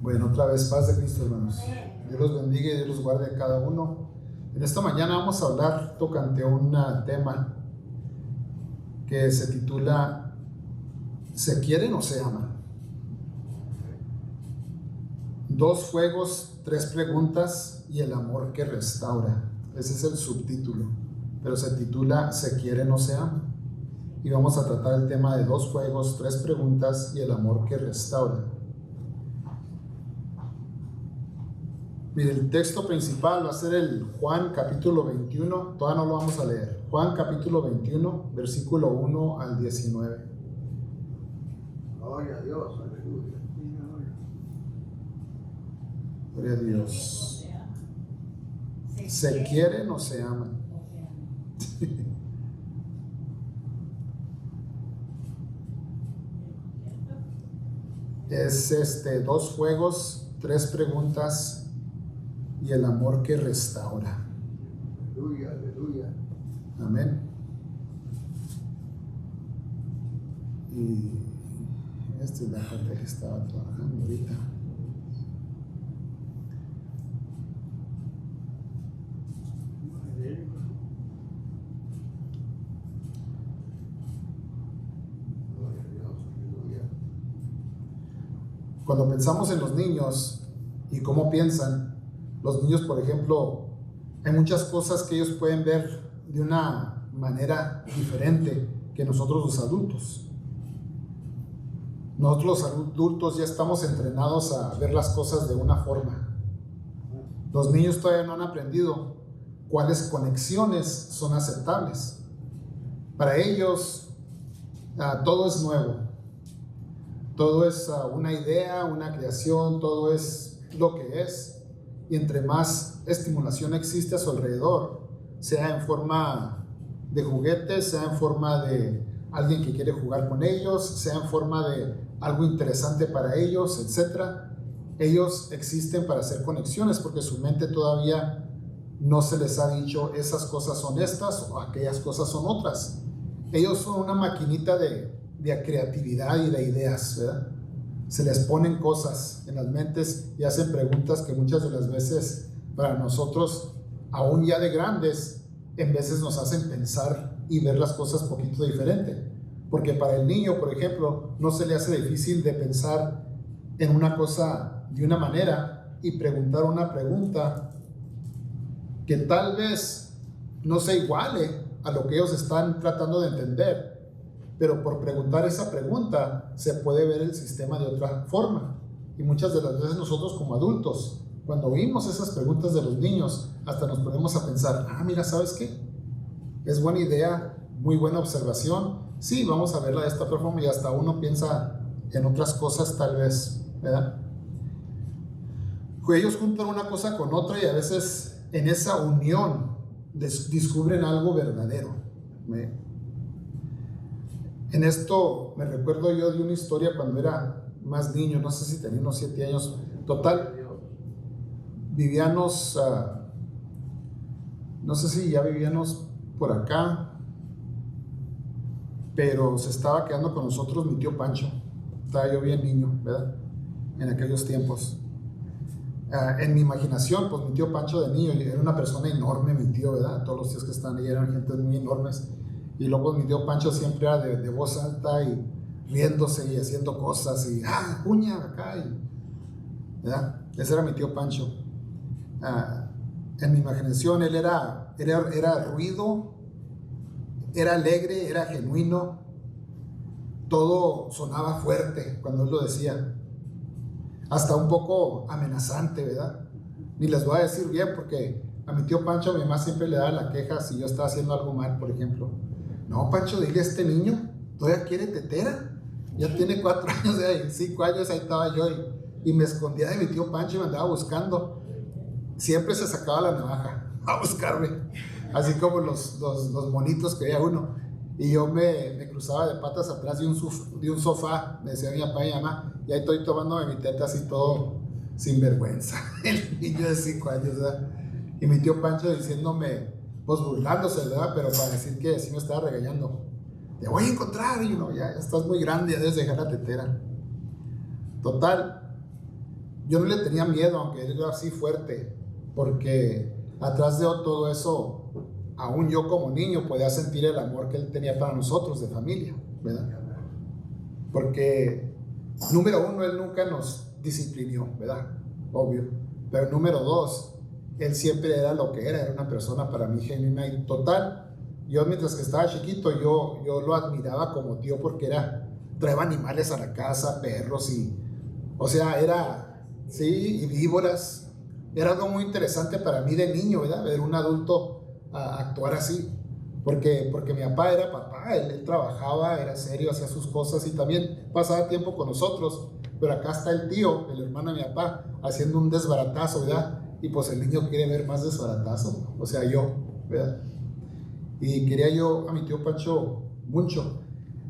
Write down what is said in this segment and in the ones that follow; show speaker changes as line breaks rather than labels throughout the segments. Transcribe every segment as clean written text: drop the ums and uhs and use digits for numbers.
Bueno, otra vez paz de Cristo, hermanos. Dios los bendiga y Dios los guarde a cada uno. En esta mañana vamos a hablar tocante un tema que se titula ¿Se quieren o se aman? Dos fuegos, tres preguntas y el amor que restaura. Ese es el subtítulo, pero se titula ¿Se quieren o se aman? Y vamos a tratar el tema de dos fuegos, tres preguntas y el amor que restaura. Mire, el texto principal va a ser el Juan capítulo 21, todavía no lo vamos a leer. Juan capítulo 21, versículo 1 al 19.
Gloria a Dios, aleluya.
Gloria a Dios. ¿Se quieren o se aman? Es dos fuegos, tres preguntas y el amor que restaura.
Aleluya, aleluya.
Amén. Y esta es la parte que estaba trabajando ahorita.
Gloria a Dios, aleluya.
Cuando pensamos en los niños y cómo piensan, los niños, por ejemplo, hay muchas cosas que ellos pueden ver de una manera diferente que nosotros los adultos. Nosotros los adultos ya estamos entrenados a ver las cosas de una forma. Los niños todavía no han aprendido cuáles conexiones son aceptables. Para ellos, todo es nuevo. Todo es una idea, una creación, todo es lo que es. Y entre más estimulación existe a su alrededor, sea en forma de juguetes, sea en forma de alguien que quiere jugar con ellos, sea en forma de algo interesante para ellos, etc. Ellos existen para hacer conexiones porque su mente todavía no se les ha dicho esas cosas son estas o aquellas cosas son otras. Ellos son una maquinita de creatividad y de ideas, ¿verdad? Se les ponen cosas en las mentes y hacen preguntas que muchas de las veces para nosotros, aún ya de grandes, en veces nos hacen pensar y ver las cosas un poquito diferente. Porque para el niño, por ejemplo, no se le hace difícil de pensar en una cosa de una manera y preguntar una pregunta que tal vez no se iguale a lo que ellos están tratando de entender. Pero por preguntar esa pregunta se puede ver el sistema de otra forma. Y muchas de las veces nosotros como adultos, cuando oímos esas preguntas de los niños, hasta nos ponemos a pensar, mira, ¿sabes qué? Es buena idea, muy buena observación. Sí, vamos a verla de esta otra forma y hasta uno piensa en otras cosas tal vez, ¿verdad? Ellos juntan una cosa con otra y a veces en esa unión descubren algo verdadero. En esto me recuerdo yo de una historia cuando era más niño, no sé si tenía unos 7 años. Total, vivíamos, no sé si ya vivíamos por acá, pero se estaba quedando con nosotros mi tío Pancho. Estaba yo bien niño, ¿verdad? En aquellos tiempos. En mi imaginación, pues mi tío Pancho de niño era una persona enorme, mi tío, ¿verdad? Todos los tíos que están ahí eran gente muy enormes. Y luego mi tío Pancho siempre era de voz alta y riéndose y haciendo cosas y cuña acá ¿verdad? Ese era mi tío Pancho. En mi imaginación él era ruido, era alegre, era genuino, todo sonaba fuerte cuando él lo decía, hasta un poco amenazante, ¿verdad? Ni les voy a decir bien porque a mi tío Pancho mi mamá siempre le daba la queja si yo estaba haciendo algo mal, por ejemplo. No, Pancho, dile a este niño, ¿todavía quiere tetera? Ya tiene 4 años, 5 años, ahí estaba yo y me escondía de mi tío Pancho y me andaba buscando. Siempre se sacaba la navaja a buscarme, así como los monitos que veía uno. Y yo me cruzaba de patas atrás de un sofá, me decía mi papá y mi mamá, y ahí estoy tomándome mi teta así todo sin vergüenza. El niño de 5 años, ¿verdad? Y mi tío Pancho diciéndome, pues burlándose, ¿verdad? Pero para decir que sí me estaba regañando. Te voy a encontrar, y ya estás muy grande, ya debes dejar la tetera. Total, yo no le tenía miedo, aunque él era así fuerte, porque atrás de todo eso, aún yo como niño podía sentir el amor que él tenía para nosotros de familia, ¿verdad? Porque, número uno, él nunca nos disciplinó, ¿verdad? Obvio. Pero número dos, él siempre era lo que era una persona para mí genuina y total. Yo mientras que estaba chiquito, yo lo admiraba como tío porque traía animales a la casa, perros o sea, sí, y víboras. Era algo muy interesante para mí de niño, ¿verdad? Ver un adulto actuar así. Porque mi papá era papá, él trabajaba, era serio, hacía sus cosas y también pasaba tiempo con nosotros. Pero acá está el tío, el hermano de mi papá, haciendo un desbaratazo, ¿verdad? Y pues el niño quiere ver más desbaratazo, o sea, yo, ¿verdad? Y quería yo a mi tío Pancho mucho,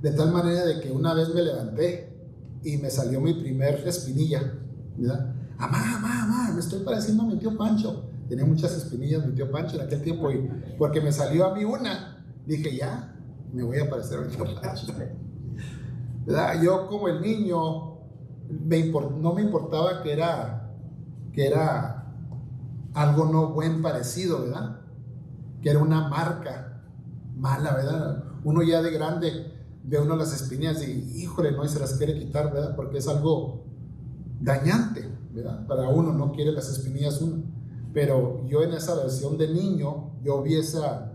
de tal manera de que una vez me levanté y me salió mi primer espinilla, ¿verdad? Mamá, me estoy pareciendo a mi tío Pancho. Tenía muchas espinillas mi tío Pancho en aquel tiempo y porque me salió a mí una, dije ya, me voy a parecer a mi tío Pancho, ¿verdad? Yo como el niño no me importaba que era algo no buen parecido, ¿verdad? Que era una marca mala, ¿verdad? Uno ya de grande ve uno las espinillas y híjole, no, y se las quiere quitar, ¿verdad? Porque es algo dañante, ¿verdad? Para uno, no quiere las espinillas uno. Pero yo en esa versión de niño, yo vi esa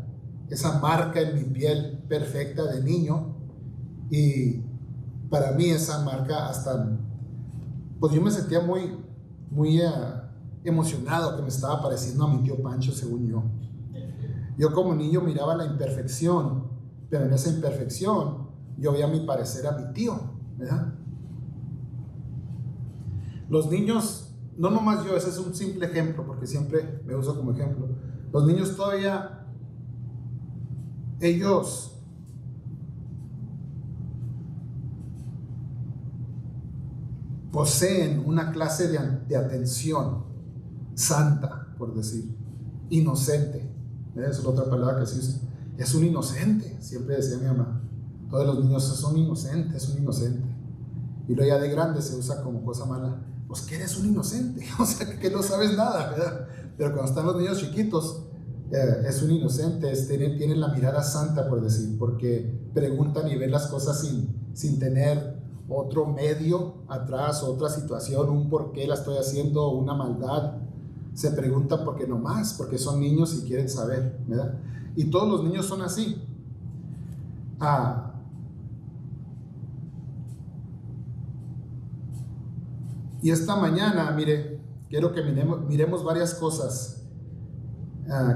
marca en mi piel perfecta de niño y para mí esa marca hasta, pues yo me sentía muy emocionado que me estaba pareciendo a mi tío Pancho, según yo. Yo como niño miraba la imperfección, pero en esa imperfección yo veía mi parecer a mi tío, ¿verdad? Los niños, no nomás yo, ese es un simple ejemplo, porque siempre me uso como ejemplo. Los niños todavía, ellos poseen una clase de atención santa, por decir, inocente. Esa es otra palabra que se usa. Es un inocente, siempre decía mi mamá. Todos los niños son inocentes, un inocente. Y luego ya de grande se usa como cosa mala. Pues que eres un inocente, o sea que no sabes nada, ¿verdad? Pero cuando están los niños chiquitos, es un inocente, tienen la mirada santa, por decir, porque preguntan y ven las cosas sin tener otro medio atrás, otra situación, un por qué la estoy haciendo, una maldad. Se preguntan porque nomás, porque son niños y quieren saber, ¿verdad? Y todos los niños son así. Y esta mañana, mire, quiero que miremos varias cosas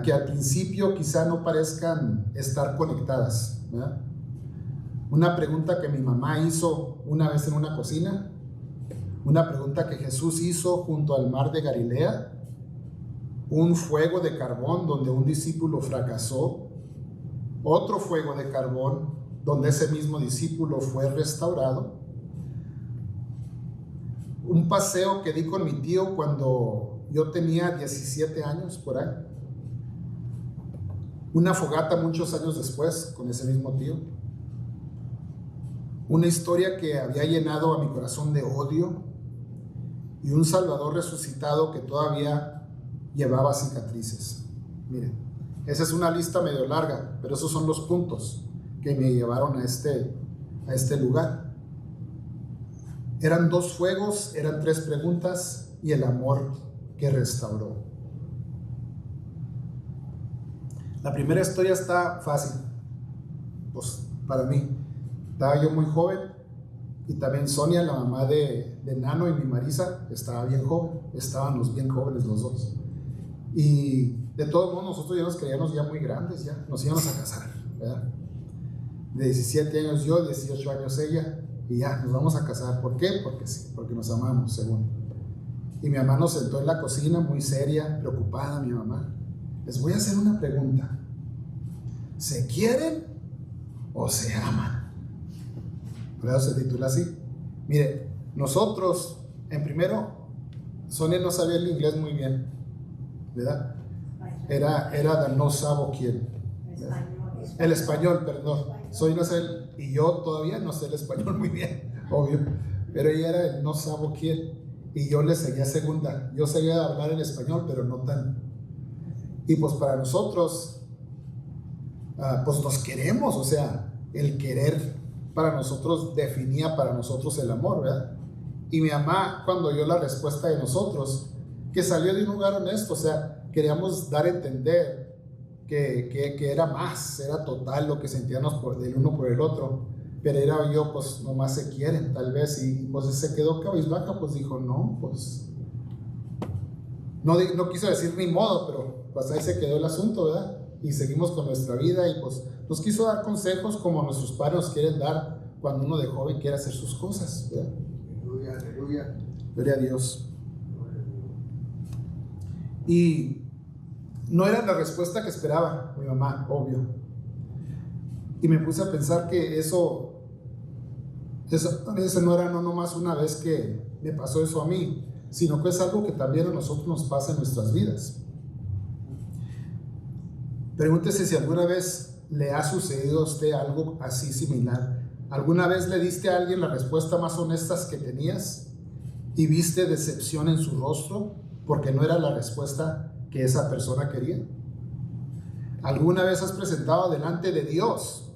que al principio quizá no parezcan estar conectadas, ¿verdad? Una pregunta que mi mamá hizo una vez en una cocina, una pregunta que Jesús hizo junto al mar de Galilea, un fuego de carbón donde un discípulo fracasó, otro fuego de carbón donde ese mismo discípulo fue restaurado, un paseo que di con mi tío cuando yo tenía 17 años por ahí, una fogata muchos años después con ese mismo tío, una historia que había llenado a mi corazón de odio y un Salvador resucitado que todavía llevaba cicatrices. Miren, esa es una lista medio larga, pero esos son los puntos que me llevaron a este lugar. Eran 2 fuegos, eran 3 preguntas y el amor que restauró. La primera historia está fácil, pues para mí. Estaba yo muy joven y también Sonia, la mamá de Nano, y mi Marisa estaba bien joven. Estábamos bien jóvenes los dos. Y de todos modos nosotros ya nos creíamos ya muy grandes, ya nos íbamos a casar, ¿verdad? De 17 años yo, 18 años ella, y ya nos vamos a casar. ¿Por qué? Porque sí, porque nos amamos, según. Y mi mamá nos sentó en la cocina muy seria, preocupada mi mamá. Les voy a hacer una pregunta. ¿Se quieren o se aman? ¿Verdad? Se titula así. Mire, nosotros, en primero, Sonia no sabía el inglés muy bien, ¿verdad? Era de no sabo quién. El español, perdón. Soy no sé, y yo todavía no sé el español muy bien, obvio. Pero ella era el no sabo quién. y yo le seguía segunda. Yo seguía hablar en español, pero no tan. Y pues para nosotros, pues nos queremos, o sea, el querer para nosotros definía para nosotros el amor, ¿verdad? Y mi mamá, cuando oyó la respuesta de nosotros, que salió de un lugar honesto, o sea, queríamos dar a entender que era más, era total lo que sentíamos del uno por el otro, pero era yo, pues nomás se quieren tal vez, y pues se quedó cabizbaja, pues dijo, no, pues no quiso decir ni modo, pero pues ahí se quedó el asunto, ¿verdad? Y seguimos con nuestra vida, y pues nos quiso dar consejos como nuestros padres nos quieren dar cuando uno de joven quiere hacer sus cosas, ¿verdad?
Aleluya, aleluya.
Gloria a Dios. Y no era la respuesta que esperaba mi mamá, obvio. Y me puse a pensar que eso no era no nomás una vez que me pasó eso a mí, sino que es algo que también a nosotros nos pasa en nuestras vidas. Pregúntese si alguna vez le ha sucedido a usted algo así similar. ¿Alguna vez le diste a alguien la respuesta más honesta que tenías y viste decepción en su rostro porque no era la respuesta que esa persona quería? ¿Alguna vez has presentado delante de Dios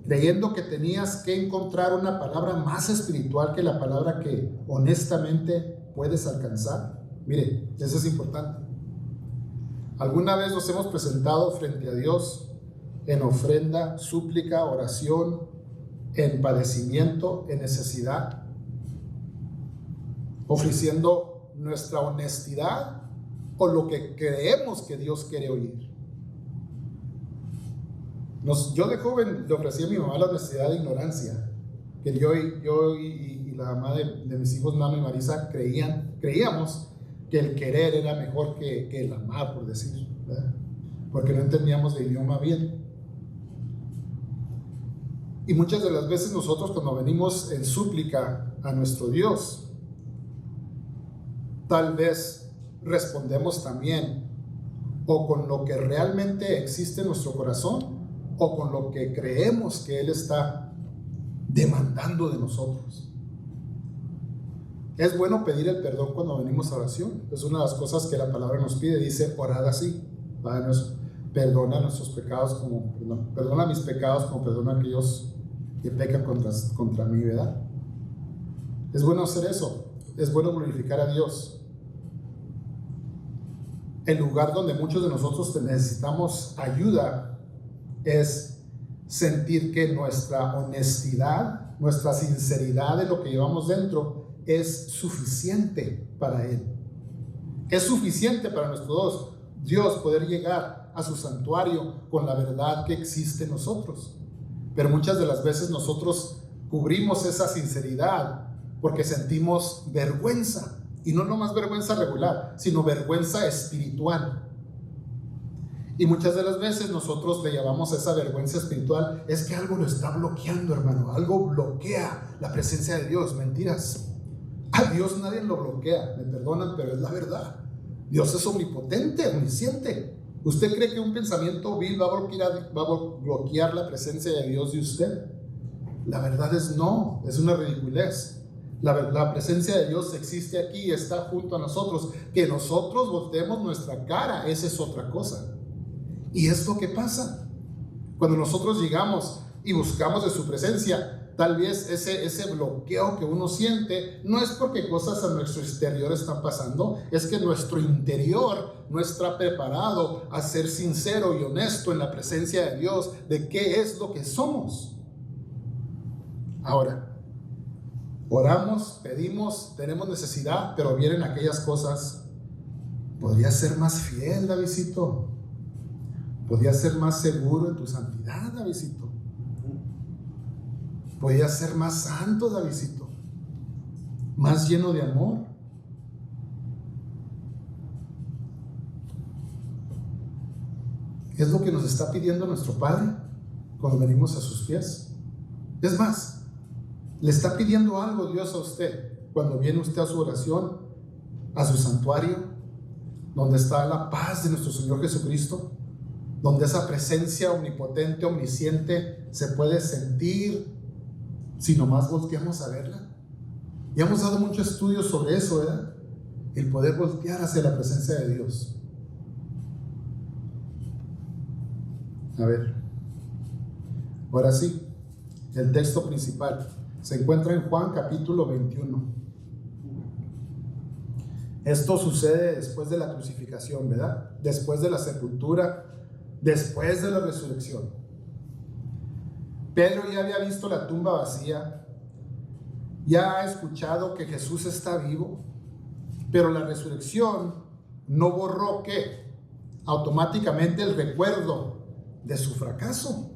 creyendo que tenías que encontrar una palabra más espiritual que la palabra que honestamente puedes alcanzar? Mire, eso es importante. ¿Alguna vez nos hemos presentado frente a Dios en ofrenda, súplica, oración, en padecimiento, en necesidad, ofreciendo nuestra honestidad o lo que creemos que Dios quiere oír? Yo de joven le ofrecí a mi mamá la honestidad de ignorancia, que yo y la mamá de mis hijos, Nano y Marisa, creíamos que el querer era mejor que el amar, por decir, ¿verdad? Porque no entendíamos de idioma bien. Y muchas de las veces nosotros, cuando venimos en súplica a nuestro Dios, tal vez respondemos también o con lo que realmente existe en nuestro corazón o con lo que creemos que Él está demandando de nosotros. Es bueno pedir el perdón cuando venimos a oración. Es una de las cosas que la palabra nos pide. Dice, orad así: Padre nuestro, perdona nuestros pecados perdona mis pecados como perdona a aquellos que pecan contra mí, ¿verdad? Es bueno hacer eso. Es bueno glorificar a Dios. El lugar donde muchos de nosotros necesitamos ayuda es sentir que nuestra honestidad, nuestra sinceridad de lo que llevamos dentro es suficiente para Él. Es suficiente para nuestro Dios poder llegar a su santuario con la verdad que existe en nosotros. Pero muchas de las veces nosotros cubrimos esa sinceridad porque sentimos vergüenza, y no nomás vergüenza regular, sino vergüenza espiritual. Y muchas de las veces nosotros le llamamos a esa vergüenza espiritual, es que algo lo está bloqueando, hermano, algo bloquea la presencia de Dios. Mentiras. A Dios nadie lo bloquea, me perdonan, pero es la verdad. Dios es omnipotente, omnisciente. ¿Usted cree que un pensamiento vil va a bloquear la presencia de Dios de usted? La verdad es no, es una ridiculez. La presencia de Dios existe aquí y está junto a nosotros. Que nosotros volteemos nuestra cara, esa es otra cosa. Y es lo que pasa cuando nosotros llegamos y buscamos de su presencia. Tal vez ese bloqueo que uno siente no es porque cosas a nuestro exterior están pasando, es que nuestro interior no está preparado a ser sincero y honesto en la presencia de Dios de qué es lo que somos. Ahora, oramos, pedimos, tenemos necesidad, pero vienen aquellas cosas. ¿Podrías ser más fiel, Davidcito? ¿Podrías ser más seguro en tu santidad, Davidcito? ¿Podrías ser más santo, Davidcito? ¿Más lleno de amor? Es lo que nos está pidiendo nuestro Padre cuando venimos a sus pies. Es más, le está pidiendo algo Dios a usted cuando viene usted a su oración, a su santuario, donde está la paz de nuestro Señor Jesucristo, donde esa presencia omnipotente, omnisciente se puede sentir si nomás volteamos a verla. Y hemos dado mucho estudio sobre eso, ¿verdad? El poder voltear hacia la presencia de Dios. A ver, ahora sí, el texto principal se encuentra en Juan capítulo 21. Esto sucede después de la crucificación, ¿verdad? Después de la sepultura, después de la resurrección. Pedro ya había visto la tumba vacía, ya ha escuchado que Jesús está vivo, pero la resurrección no borró ¿qué? Automáticamente el recuerdo de su fracaso.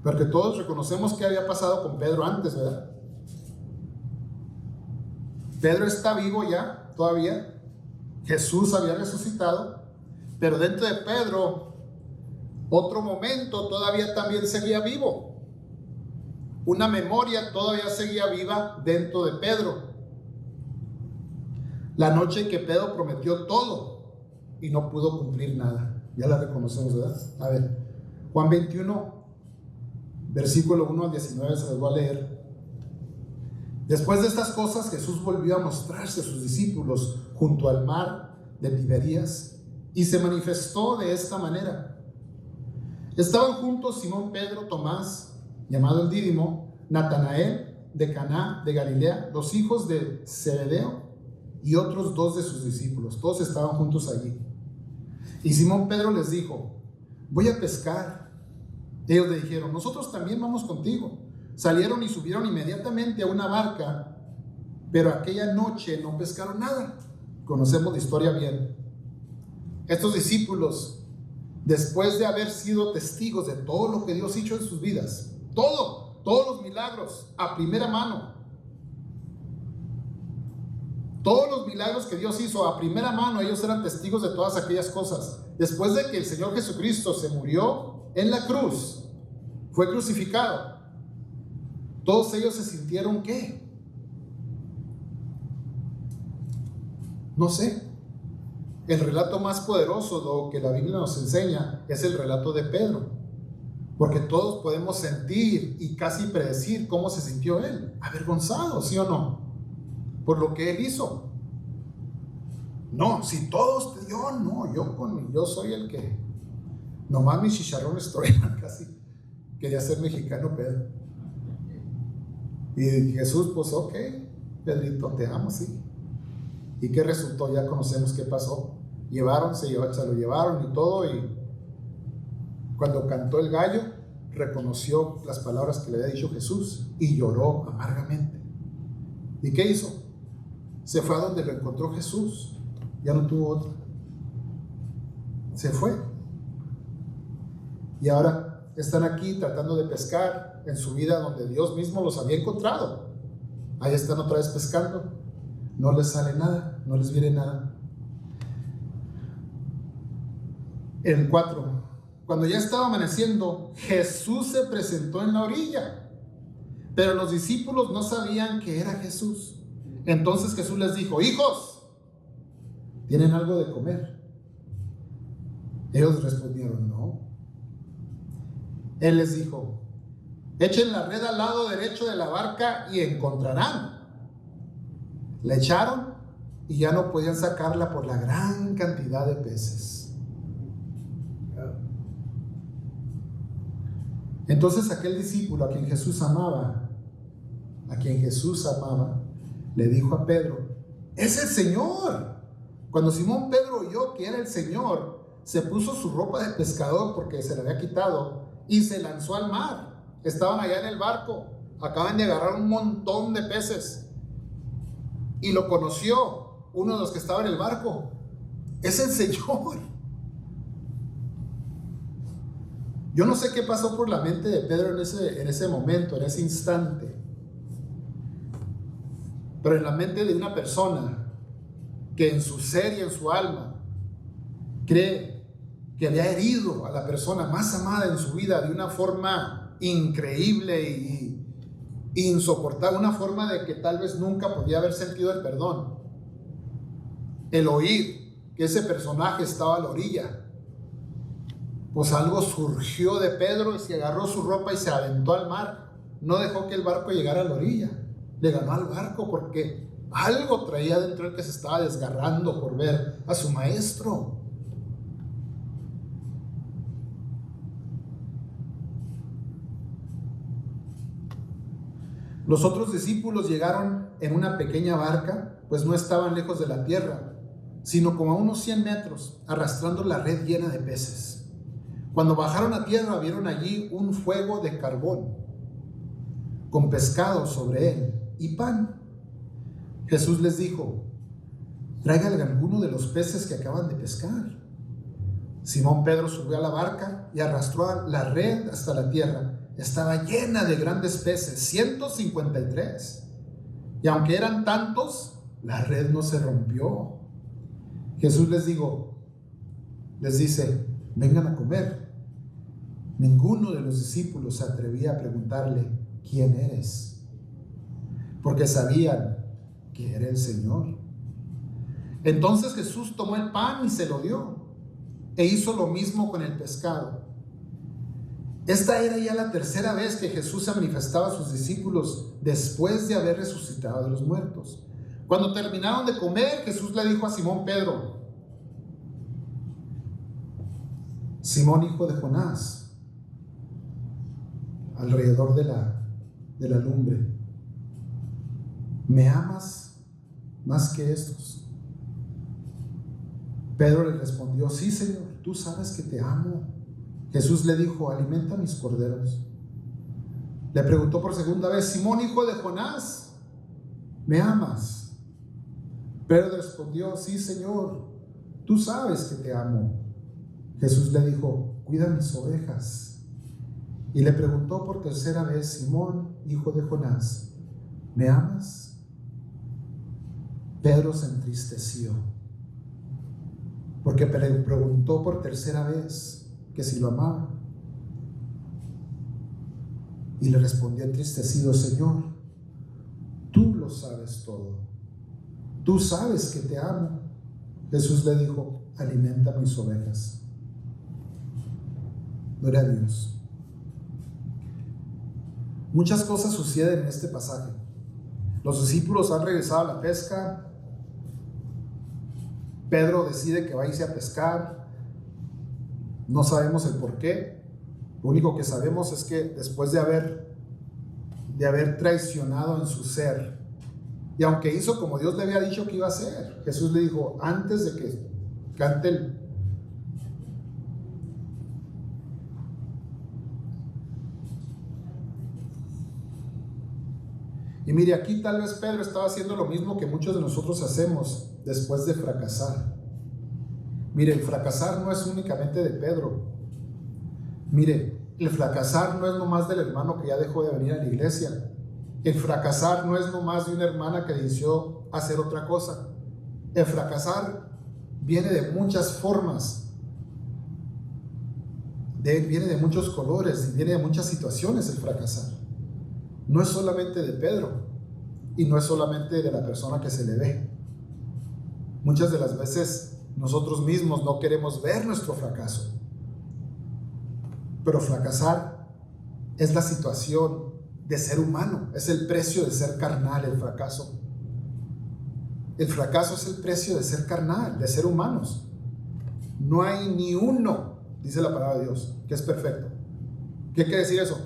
Porque todos reconocemos qué había pasado con Pedro antes, ¿verdad? Pedro está vivo ya, todavía. Jesús había resucitado, pero dentro de Pedro, otro momento todavía también seguía vivo. Una memoria todavía seguía viva dentro de Pedro. La noche que Pedro prometió todo y no pudo cumplir nada. Ya la reconocemos, ¿verdad? A ver, Juan 21, versículo 1 al 19, se los voy a leer. Después de estas cosas, Jesús volvió a mostrarse a sus discípulos junto al mar de Tiberías y se manifestó de esta manera. Estaban juntos Simón Pedro, Tomás, llamado el Dídimo, Natanael de Caná de Galilea, los hijos de Zebedeo y otros 2 de sus discípulos. Todos estaban juntos allí. Y Simón Pedro les dijo: voy a pescar. Ellos le dijeron: nosotros también vamos contigo. Salieron y subieron inmediatamente a una barca, pero aquella noche no pescaron nada. Conocemos la historia bien. Estos discípulos, después de haber sido testigos de todo lo que Dios hizo en sus vidas, todos los milagros a primera mano, todos los milagros que Dios hizo a primera mano, ellos eran testigos de todas aquellas cosas. Después de que el Señor Jesucristo se murió en la cruz, fue crucificado, todos ellos se sintieron ¿qué? No sé. El relato más poderoso que la Biblia nos enseña es el relato de Pedro, porque todos podemos sentir y casi predecir cómo se sintió él, avergonzado, ¿sí o no? Por lo que él hizo. No, si todos, yo soy el que nomás mis chicharrones truenan, casi quería ser mexicano Pedro. Y Jesús, pues ok, Pedrito, te amo, sí. ¿Y qué resultó? Ya conocemos qué pasó. Se lo llevaron y todo, y cuando cantó el gallo, reconoció las palabras que le había dicho Jesús y lloró amargamente. ¿Y qué hizo? Se fue a donde lo encontró Jesús. Ya no tuvo otra. Se fue. Y ahora están aquí tratando de pescar en su vida donde Dios mismo los había encontrado. Ahí están otra vez pescando. No les sale nada, no les viene nada. El 4. Cuando ya estaba amaneciendo, Jesús se presentó en la orilla, pero los discípulos no sabían que era Jesús. Entonces Jesús les dijo: hijos, ¿tienen algo de comer? Ellos respondieron: no. Él les dijo: echen la red al lado derecho de la barca y encontrarán. La echaron y ya no podían sacarla por la gran cantidad de peces. Entonces aquel discípulo a quien Jesús amaba, le dijo a Pedro: ¡es el Señor! Cuando Simón Pedro oyó que era el Señor, se puso su ropa de pescador porque se la había quitado y se lanzó al mar. Estaban allá en el barco, acaban de agarrar un montón de peces y lo conoció uno de los que estaba en el barco. ¡Es el Señor! Yo no sé qué pasó por la mente de Pedro en ese momento, en ese instante, pero en la mente de una persona que en su ser y en su alma cree que había herido a la persona más amada en su vida de una forma increíble y insoportable, una forma de que tal vez nunca podía haber sentido el perdón. El oír que ese personaje estaba a la orilla, pues algo surgió de Pedro y se agarró su ropa y se aventó al mar. No dejó que el barco llegara a la orilla. le ganó al barco porque algo traía dentro él que se estaba desgarrando por ver a su maestro. Los otros discípulos llegaron en una pequeña barca, pues no estaban lejos de la tierra, sino como a unos 100 metros, arrastrando la red llena de peces. Cuando bajaron a tierra, vieron allí un fuego de carbón, con pescado sobre él y pan. Jesús les dijo: tráiganle alguno de los peces que acaban de pescar. Simón Pedro subió a la barca y arrastró la red hasta la tierra. Estaba llena de grandes peces, 153. Y aunque eran tantos, la red no se rompió. Jesús les dice: vengan a comer. Ninguno de los discípulos se atrevía a preguntarle: ¿quién eres? Porque sabían que era el Señor. Entonces Jesús tomó el pan y se lo dio, e hizo lo mismo con el pescado. Esta era ya la tercera vez que Jesús se manifestaba a sus discípulos después de haber resucitado de los muertos. Cuando terminaron de comer, Jesús le dijo a Simón Pedro: Simón, hijo de Jonás, alrededor de la lumbre, ¿me amas más que estos? Pedro le respondió: sí, Señor, tú sabes que te amo. Jesús le dijo: alimenta mis corderos. Le preguntó por segunda vez: Simón, hijo de Jonás, ¿me amas? Pedro respondió: sí, Señor, tú sabes que te amo. Jesús le dijo: cuida mis ovejas. Y le preguntó por tercera vez: Simón, hijo de Jonás, ¿me amas? Pedro se entristeció, porque preguntó por tercera vez que si lo amaba. Y le respondió entristecido: Señor, tú lo sabes todo. Tú sabes que te amo. Jesús le dijo: alimenta mis ovejas. Gloria a Dios. Muchas cosas suceden en este pasaje. Los discípulos han regresado a la pesca. Pedro decide que va a irse a pescar. No sabemos el por qué. Lo único que sabemos es que después de haber traicionado en su ser, y aunque hizo como Dios le había dicho que iba a hacer, Jesús le dijo: antes de que cante el... Y mire, aquí tal vez Pedro estaba haciendo lo mismo que muchos de nosotros hacemos después de fracasar. Mire, el fracasar no es únicamente de Pedro. Mire, el fracasar no es nomás del hermano que ya dejó de venir a la iglesia. El fracasar no es nomás de una hermana que decidió hacer otra cosa. El fracasar viene de muchas formas, viene de muchos colores, viene de muchas situaciones. El fracasar no es solamente de Pedro y no es solamente de la persona que se le ve. Muchas de las veces nosotros mismos no queremos ver nuestro fracaso, pero fracasar es la situación de ser humano, es el precio de ser carnal. El fracaso es el precio de ser carnal, de ser humanos. No hay ni uno, dice la palabra de Dios, que es perfecto. ¿Qué quiere decir eso?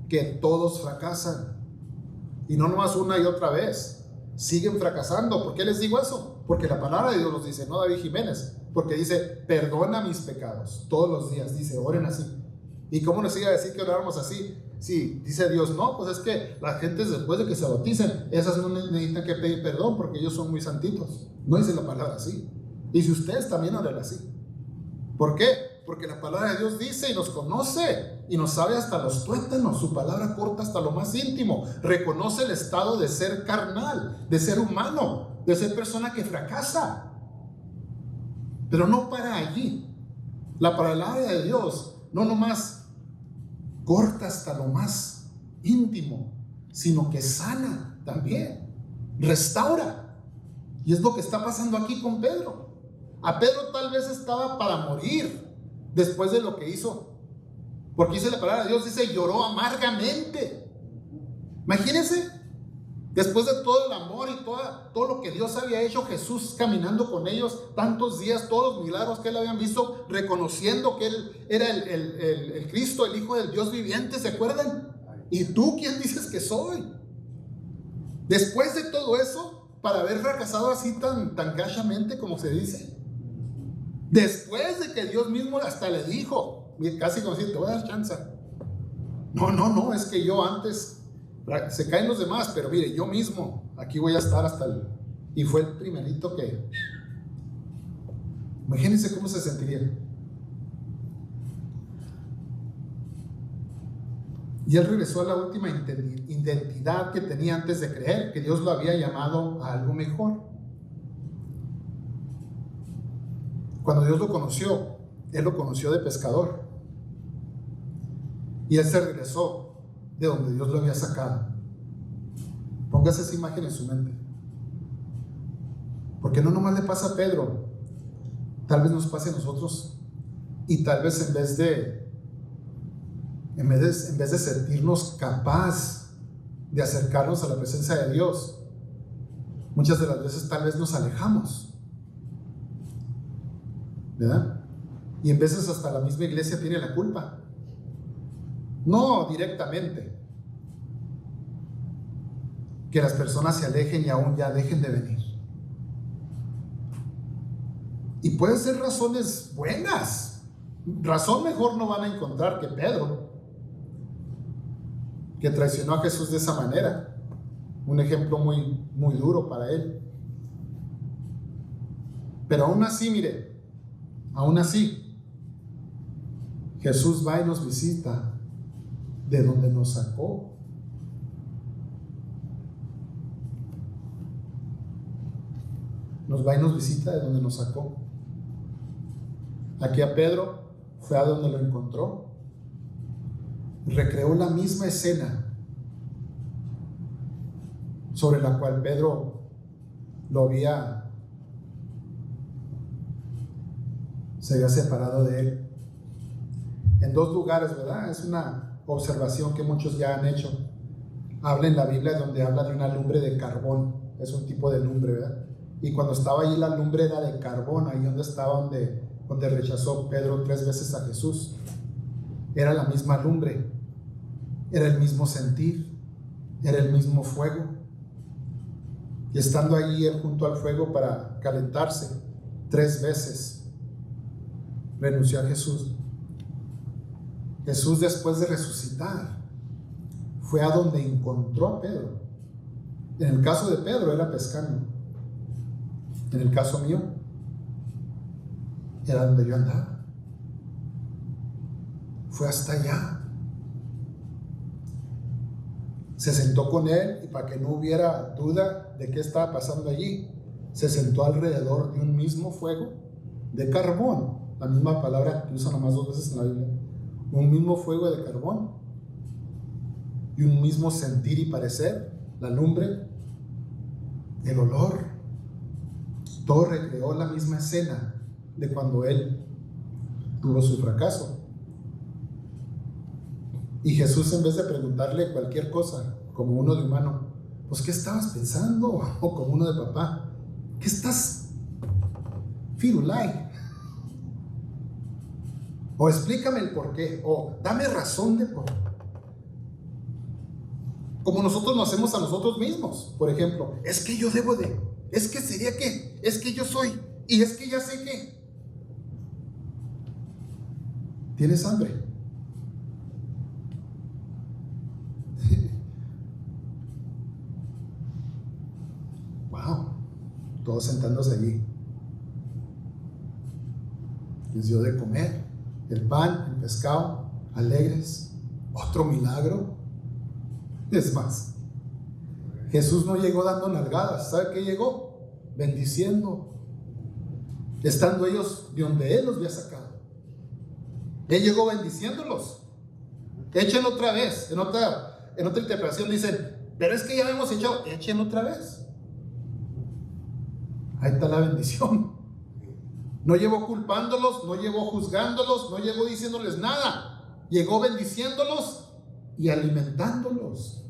Que todos fracasan, y no nomás una y otra vez, siguen fracasando. ¿Por qué les digo eso? Porque la palabra de Dios nos dice, no David Jiménez, porque dice: perdona mis pecados. Todos los días dice: oren así. ¿Y cómo nos sigue a decir que oráramos así? Sí, dice Dios: no, pues es que las gentes después de que se bauticen, esas no necesitan que pedir perdón porque ellos son muy santitos. No dice la palabra así. Y si ustedes también oren así. ¿Por qué? Porque la palabra de Dios dice y nos conoce y nos sabe hasta los tuétanos. Su palabra corta hasta lo más íntimo. Reconoce el estado de ser carnal, de ser humano, de ser persona que fracasa. Pero no para allí. La palabra de Dios no nomás corta hasta lo más íntimo, sino que sana también, restaura. Y es lo que está pasando aquí con Pedro. A Pedro tal vez estaba para morir después de lo que hizo, porque dice la palabra de Dios, dice: lloró amargamente. Imagínense, Después de todo el amor y todo lo que Dios había hecho, Jesús caminando con ellos tantos días, todos los milagros que él habían visto, reconociendo que él era el Cristo, el Hijo del Dios viviente, ¿se acuerdan? ¿Y tú quién dices que soy? Después de todo eso, para haber fracasado así tan gachamente como se dice, después de que Dios mismo hasta le dijo, casi como si te voy a dar chance. No, es que yo antes... Se caen los demás, pero mire, yo mismo aquí voy a estar hasta el... Y fue el primerito que... Imagínense cómo se sentiría. Y él regresó a la última identidad que tenía antes de creer, que Dios lo había llamado a algo mejor. Cuando Dios lo conoció, él lo conoció de pescador. Y él se regresó de donde Dios lo había sacado. Póngase esa imagen en su mente, porque no nomás le pasa a Pedro, tal vez nos pase a nosotros, y tal vez en vez de sentirnos capaz de acercarnos a la presencia de Dios, muchas de las veces tal vez nos alejamos, ¿verdad? Y en veces hasta la misma iglesia tiene la culpa. No directamente, que las personas se alejen y aún ya dejen de venir. Y pueden ser razones buenas. Razón mejor no van a encontrar que Pedro, que traicionó a Jesús de esa manera. Un ejemplo muy, muy duro para él. Pero aún así, mire, aún así, Jesús va y nos visita de donde nos sacó. Nos va y nos visita de donde nos sacó. Aquí a Pedro fue a donde lo encontró. Recreó la misma escena sobre la cual Pedro se había separado de él. En dos lugares, ¿verdad? Es una observación que muchos ya han hecho. Habla en la Biblia donde habla de una lumbre de carbón. Es un tipo de lumbre, ¿verdad? Y cuando estaba allí la lumbre era de carbón, ahí donde estaba donde rechazó Pedro 3 veces a Jesús. Era la misma lumbre, era el mismo sentir, era el mismo fuego. Y estando allí él junto al fuego para calentarse 3 veces, renunció a Jesús. Jesús, después de resucitar, fue a donde encontró a Pedro. En el caso de Pedro era pescando. En el caso mío, era donde yo andaba. Fue hasta allá. Se sentó con él y para que no hubiera duda de qué estaba pasando allí, se sentó alrededor de un mismo fuego de carbón. La misma palabra que usa nomás 2 veces en la Biblia. Un mismo fuego de carbón y un mismo sentir y parecer, la lumbre, el olor. Todo recreó la misma escena de cuando él tuvo su fracaso. Y Jesús, en vez de preguntarle cualquier cosa como uno de humano, pues ¿qué estabas pensando? O como uno de papá, ¿qué estás firulai? O explícame el por qué, o dame razón de por qué. Como nosotros lo hacemos a nosotros mismos. Por ejemplo, es que yo debo de, es que sería que, es que yo soy, y es que ya sé que. ¿Tienes hambre? Wow, todos sentándose allí. Les dio de comer el pan, el pescado, alegres. Otro milagro. Es más, Jesús no llegó dando nalgadas. ¿Sabe qué llegó? Bendiciendo. Estando ellos de donde Él los había sacado. Él llegó bendiciéndolos. Echen otra vez. En otra interpretación dicen, pero es que ya hemos echado. Echen otra vez. Ahí está la bendición. No llegó culpándolos, no llegó juzgándolos, no llegó diciéndoles nada. Llegó bendiciéndolos y alimentándolos.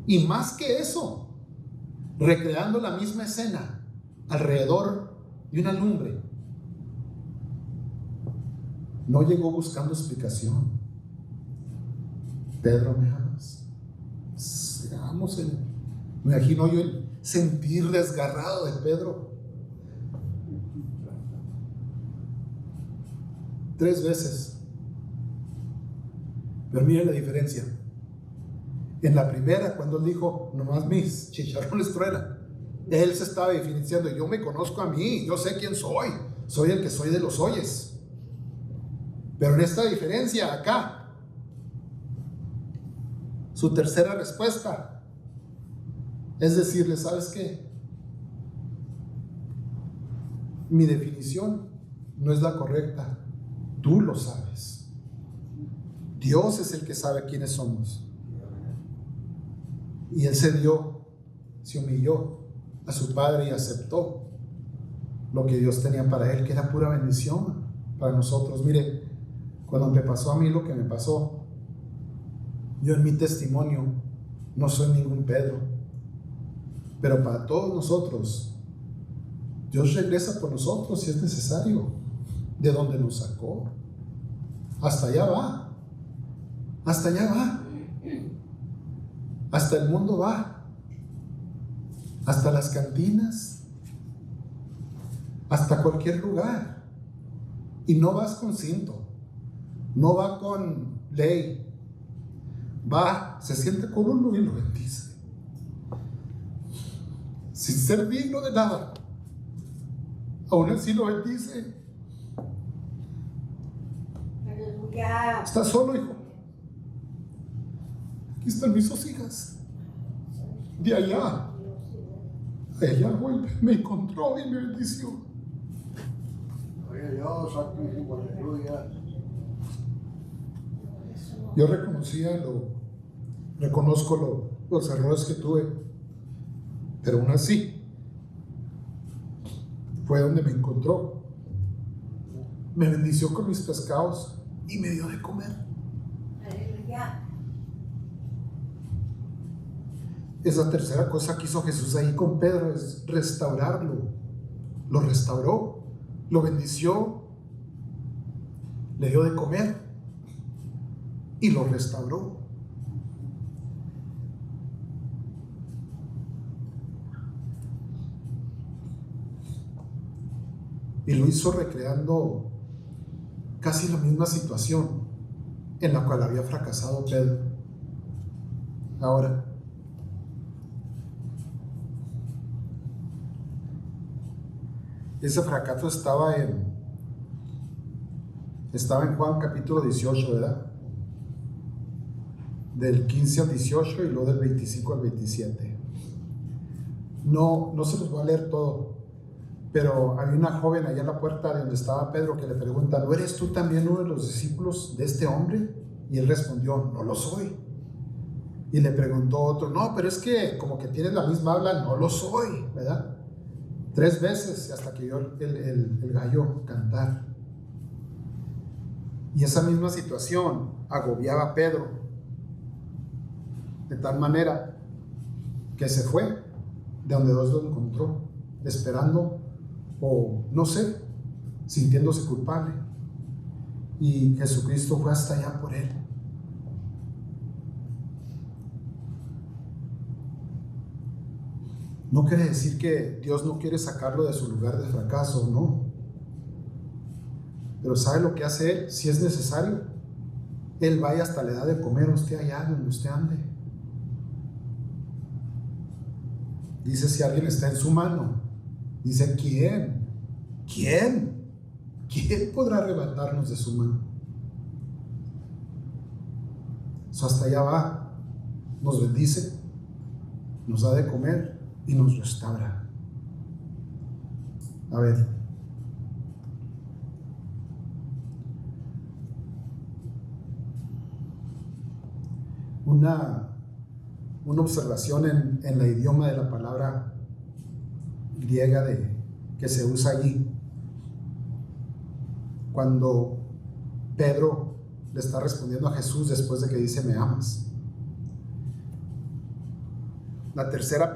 Y más que eso, recreando la misma escena alrededor de una lumbre. No llegó buscando explicación. Pedro, ¿me amas? Me imagino yo el sentir desgarrado de Pedro. 3 veces. Pero miren la diferencia. En la primera, cuando él dijo, nomás mis chicharrones truenan, él se estaba diferenciando. Yo me conozco a mí, yo sé quién soy. Soy el que soy de los oyes. Pero en esta diferencia acá, su tercera respuesta es decirle, ¿sabes qué? Mi definición no es la correcta. Tú lo sabes. Dios es el que sabe quiénes somos. Y él se humilló a su padre y aceptó lo que Dios tenía para él, que era pura bendición para nosotros. Mire, cuando me pasó a mí lo que me pasó, yo en mi testimonio no soy ningún Pedro, pero para todos nosotros, Dios regresa por nosotros si es necesario, de donde nos sacó. Hasta allá va, hasta allá va, hasta el mundo va, hasta las cantinas, hasta cualquier lugar. Y no vas con cinto, no va con ley, va, se siente con uno y lo bendice, sin ser digno de nada. Aún así lo bendice. Está solo, hijo. Aquí están mis 2 hijas. De allá, ella vuelve, me encontró y me bendició. Yo reconozco los errores que tuve, pero aún así fue donde me encontró. Me bendició con mis pescados y me dio de comer. Esa tercera cosa que hizo Jesús ahí con Pedro es restaurarlo. Lo restauró, lo bendició, le dio de comer y lo restauró. Y lo hizo recreando casi la misma situación en la cual había fracasado Pedro. Ahora, ese fracaso estaba en Juan capítulo 18, ¿verdad? Del 15 al 18 y luego del 25 al 27. No se los voy a leer todo, pero había una joven allá en la puerta de donde estaba Pedro que le pregunta, ¿no eres tú también uno de los discípulos de este hombre? Y él respondió, no lo soy. Y le preguntó otro, no, pero es que como que tienes la misma habla, no lo soy, ¿verdad? 3 veces hasta que oyó el gallo cantar. Y esa misma situación agobiaba a Pedro, de tal manera que se fue de donde Dios lo encontró, esperando o no sé, sintiéndose culpable. Y Jesucristo fue hasta allá por él. No quiere decir que Dios no quiere sacarlo de su lugar de fracaso, no. Pero ¿sabe lo que hace Él? Si es necesario, Él vaya hasta le da de comer a usted allá donde usted ande. Dice, si alguien está en su mano, dice, ¿quién? ¿Quién podrá arrebatarnos de su mano? Eso hasta allá va, nos bendice, nos da de comer y nos restaura. A ver, una observación en el idioma de la palabra griega que se usa allí cuando Pedro le está respondiendo a Jesús después de que dice me amas. la tercera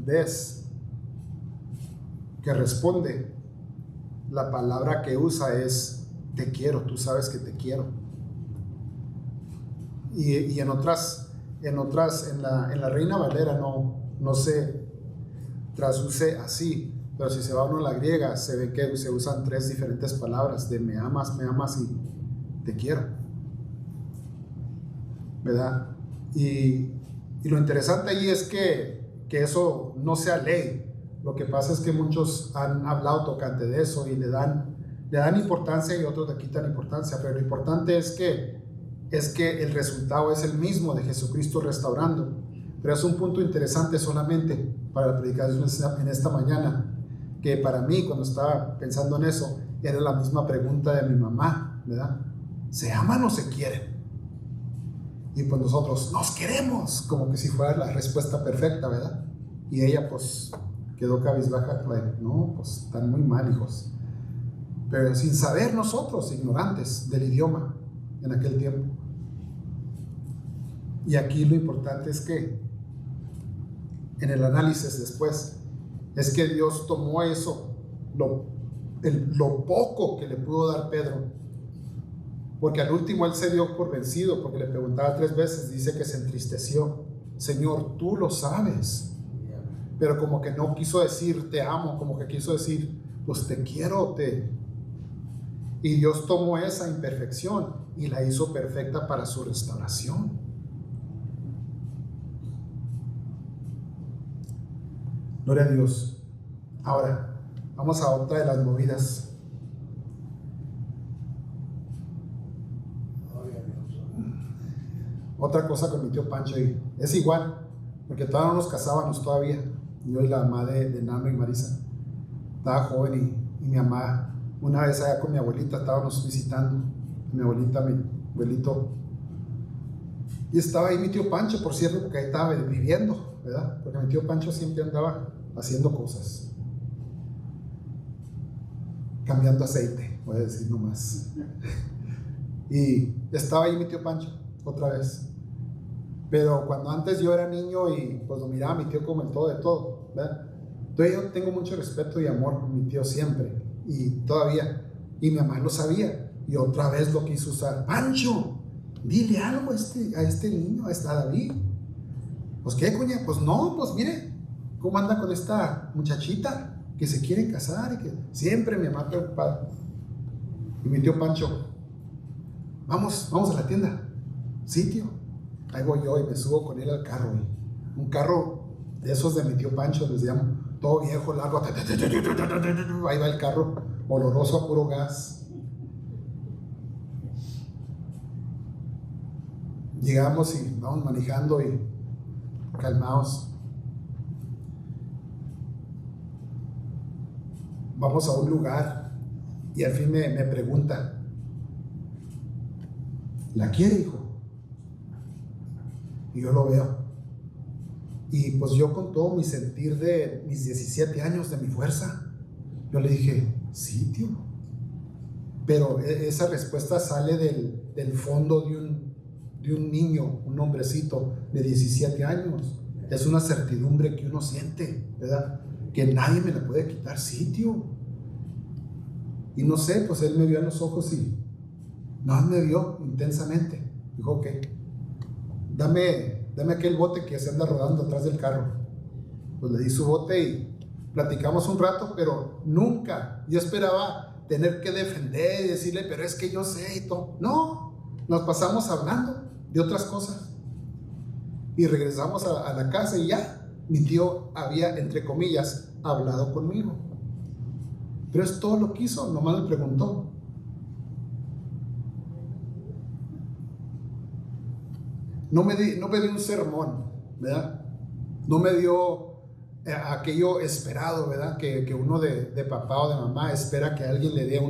vez que responde, la palabra que usa es te quiero, tú sabes que te quiero. Y en la Reina Valera no se traduce así, pero si se va uno a la griega, se ve que se usan 3 diferentes palabras, de me amas y te quiero, ¿verdad? Y lo interesante ahí es que eso no sea ley. Lo que pasa es que muchos han hablado tocante de eso y le dan importancia y otros le quitan importancia, pero lo importante es que el resultado es el mismo de Jesucristo restaurando. Pero es un punto interesante solamente para la predicación en esta mañana, que para mí, cuando estaba pensando en eso, era la misma pregunta de mi mamá, ¿verdad? ¿Se aman o se quieren? Y pues nosotros, nos queremos, como que si fuera la respuesta perfecta, ¿verdad? Y ella pues quedó cabizbaja, no, pues están muy mal, hijos. Pero sin saber nosotros, ignorantes del idioma en aquel tiempo. Y aquí lo importante es que en el análisis después, es que Dios tomó eso, lo poco que le pudo dar Pedro, porque al último él se dio por vencido, porque le preguntaba 3 veces, dice que se entristeció. Señor, tú lo sabes, pero como que no quiso decir te amo, como que quiso decir pues te quiero, y Dios tomó esa imperfección y la hizo perfecta para su restauración. Gloria a Dios. Ahora, vamos a otra de las movidas. Otra cosa con mi tío Pancho, y es igual, porque todavía no nos casábamos todavía, yo y la mamá de Nano y Marisa. Estaba joven y mi mamá, una vez allá con mi abuelita, estábamos visitando, mi abuelita, mi abuelito, y estaba ahí mi tío Pancho, por cierto, porque ahí estaba viviendo, ¿verdad? Porque mi tío Pancho siempre andaba haciendo cosas, cambiando aceite, voy a decir nomás. Y estaba ahí mi tío Pancho otra vez, pero cuando antes yo era niño y pues lo miraba a mi tío como el todo de todo, ¿verdad? Entonces yo tengo mucho respeto y amor por mi tío siempre, y todavía, y mi mamá lo sabía, y otra vez lo quiso usar. Pancho, dile algo a este niño, a David. Pues qué, coña, pues no, pues mire cómo anda con esta muchachita que se quiere casar, y que siempre mi mamá preocupada. Y mi tío Pancho, vamos a la tienda. Sí, tío. Ahí voy yo y me subo con él al carro, un carro de esos de mi tío Pancho, les llamo, todo viejo, largo. Ahí va el carro, oloroso a puro gas. Llegamos y vamos manejando y calmados. Vamos a un lugar y al fin me pregunta, ¿la quiere, hijo? Y yo lo veo. Y pues yo, con todo mi sentir de mis 17 años, de mi fuerza, yo le dije, sí, tío. Pero esa respuesta sale del fondo de un niño, un hombrecito de 17 años. Es una certidumbre que uno siente, ¿verdad? Que nadie me la puede quitar. Sí, tío. Y no sé, pues él me vio a los ojos y no, me vio intensamente. Dijo, ok, dame aquel bote que se anda rodando atrás del carro. Pues le di su bote y platicamos un rato, pero nunca yo esperaba tener que defender y decirle, pero es que yo sé y todo. No, nos pasamos hablando de otras cosas y regresamos a la casa y ya mi tío había, entre comillas, hablado conmigo. Pero es todo lo que hizo, nomás me preguntó. No me dio un sermón, ¿verdad? No me dio aquello esperado, ¿verdad? Que uno de papá o de mamá espera que alguien le dé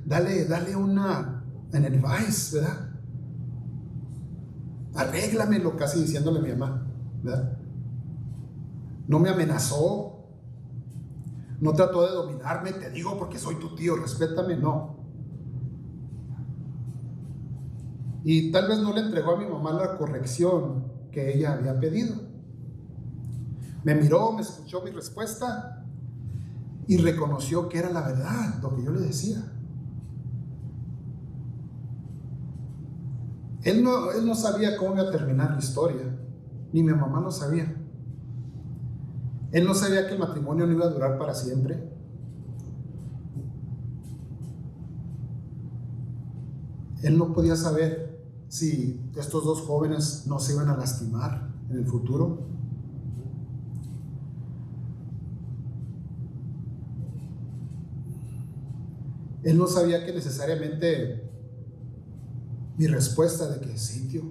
dale una en advice, ¿verdad? Arréglamelo, casi diciéndole a mi mamá, ¿verdad? No me amenazó, no trató de dominarme, te digo porque soy tu tío, respétame, no. Y tal vez no le entregó a mi mamá la corrección que ella había pedido, Me miró, me escuchó mi respuesta y reconoció que era la verdad, lo que yo le decía. Él no sabía cómo iba a terminar la historia, ni mi mamá lo sabía. Él no sabía que el matrimonio no iba a durar para siempre. Él no podía saber si estos dos jóvenes no se iban a lastimar en el futuro. Él no sabía que necesariamente mi respuesta de que sí, tío,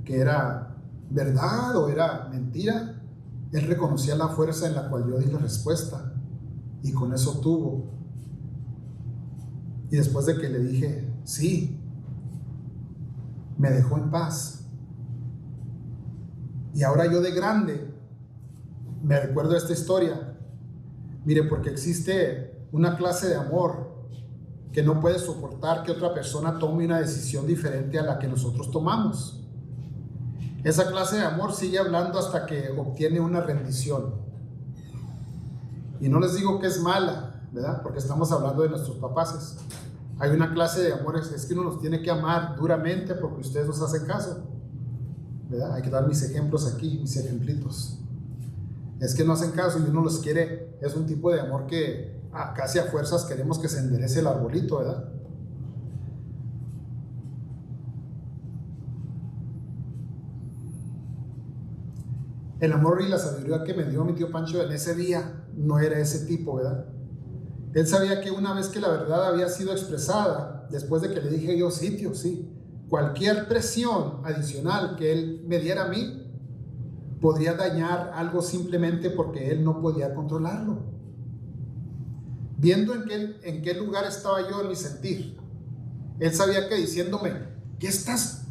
que era verdad o era mentira, él reconocía la fuerza en la cual yo di la respuesta y con eso tuvo. Y después de que le dije sí, me dejó en paz. Y ahora yo de grande me recuerdo esta historia. Mire, porque existe una clase de amor que no puede soportar que otra persona tome una decisión diferente a la que nosotros tomamos. Esa clase de amor sigue hablando hasta que obtiene una rendición. Y no les digo que es mala, ¿verdad? Porque estamos hablando de nuestros papás. Hay una clase de amor, es que uno los tiene que amar duramente porque ustedes nos hacen caso, ¿verdad? Hay que dar mis ejemplos aquí, mis ejemplitos. Es que no hacen caso y uno los quiere, es un tipo de amor que casi a fuerzas queremos que se enderece el arbolito, ¿verdad? El amor y la sabiduría que me dio mi tío Pancho en ese día no era ese tipo, ¿verdad? Él sabía que una vez que la verdad había sido expresada, después de que le dije yo, sí, tío, sí, cualquier presión adicional que él me diera a mí podría dañar algo simplemente porque él no podía controlarlo. Viendo en qué lugar estaba yo en mi sentir, él sabía que diciéndome, ¿qué estás?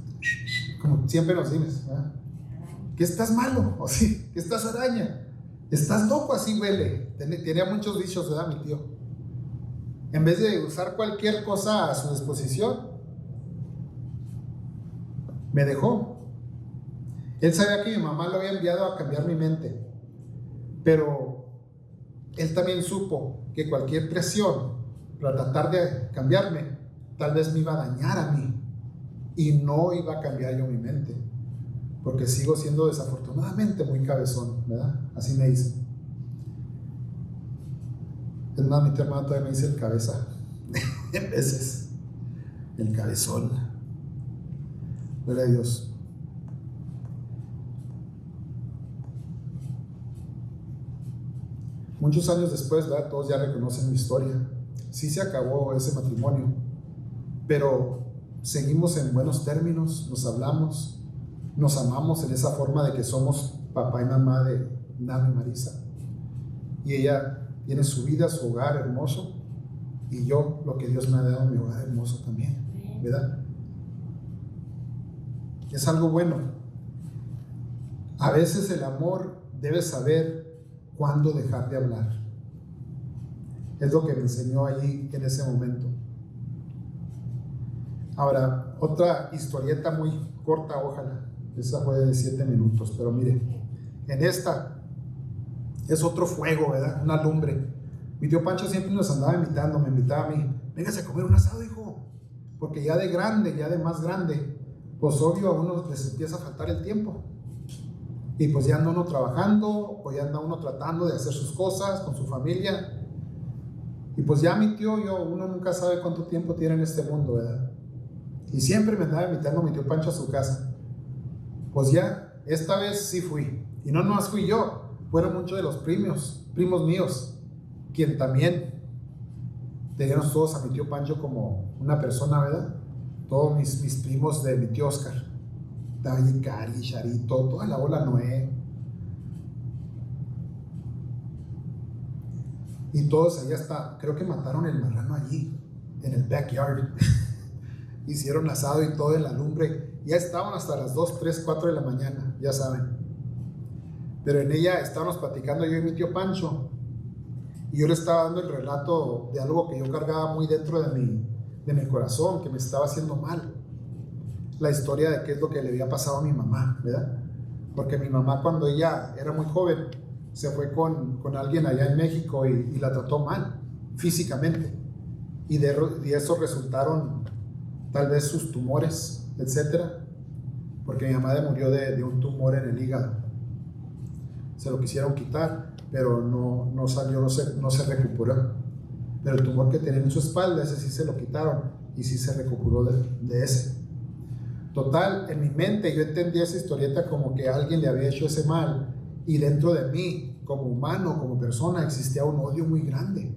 Como siempre nos dices, ¿verdad? ¿Qué estás malo? O sí, ¿qué estás araña? ¿Estás loco? Así huele. Tenía muchos dichos, ¿verdad, mi tío? En vez de usar cualquier cosa a su disposición, me dejó. Él sabía que mi mamá lo había enviado a cambiar mi mente, pero él también supo que cualquier presión para tratar de cambiarme tal vez me iba a dañar a mí y no iba a cambiar yo mi mente, porque sigo siendo desafortunadamente muy cabezón, ¿verdad? Así me dicen. Es más, mi hermano todavía me dice el cabeza en veces, el cabezón. Gloria a Dios. Muchos años después, ¿verdad? Todos ya reconocen mi historia. Sí se acabó ese matrimonio, pero seguimos en buenos términos, nos hablamos, nos amamos en esa forma de que somos papá y mamá de Nano y Marisa. Y ella tiene su vida, su hogar hermoso, y yo lo que Dios me ha dado, mi hogar hermoso también, ¿verdad? Es algo bueno. A veces el amor debe saber cuándo dejar de hablar. Es lo que me enseñó allí en ese momento. Ahora, otra historieta muy corta, ojalá. Esa fue de 7 minutos, pero mire, en esta es otro fuego, ¿verdad? Una lumbre. Mi tío Pancho siempre nos andaba invitando, me invitaba a mí, véngase a comer un asado, hijo, porque ya de grande, ya de más grande, pues obvio a uno les empieza a faltar el tiempo. Y pues ya anda uno trabajando, o ya anda uno tratando de hacer sus cosas con su familia. Y pues ya mi tío, uno nunca sabe cuánto tiempo tiene en este mundo, ¿verdad? Y siempre me andaba invitando a mi tío Pancho a su casa. Pues ya, esta vez sí fui. Y no nomás fui yo, fueron muchos de los primos míos, quien también teníamos todos a mi tío Pancho como una persona, ¿verdad? Todos mis primos de mi tío Oscar. David, Cari, Charito, toda la bola Noé. Y todos allá hasta, creo que mataron el marrano allí, en el backyard. Hicieron asado y todo en la lumbre. Ya estaban hasta las 2, 3, 4 de la mañana, ya saben. Pero en ella estábamos platicando yo y mi tío Pancho. Y yo le estaba dando el relato de algo que yo cargaba muy dentro de mi corazón, que me estaba haciendo mal. La historia de qué es lo que le había pasado a mi mamá, ¿verdad? Porque mi mamá, cuando ella era muy joven, se fue con alguien allá en México y la trató mal, físicamente. Y de eso resultaron tal vez sus tumores, etcétera, porque mi mamá murió de un tumor en el hígado. Se lo quisieron quitar, pero no salió, no se recuperó. Pero el tumor que tenía en su espalda, ese sí se lo quitaron y sí se recuperó de ese. Total, en mi mente yo entendí esa historieta como que alguien le había hecho ese mal y dentro de mí, como humano, como persona, existía un odio muy grande.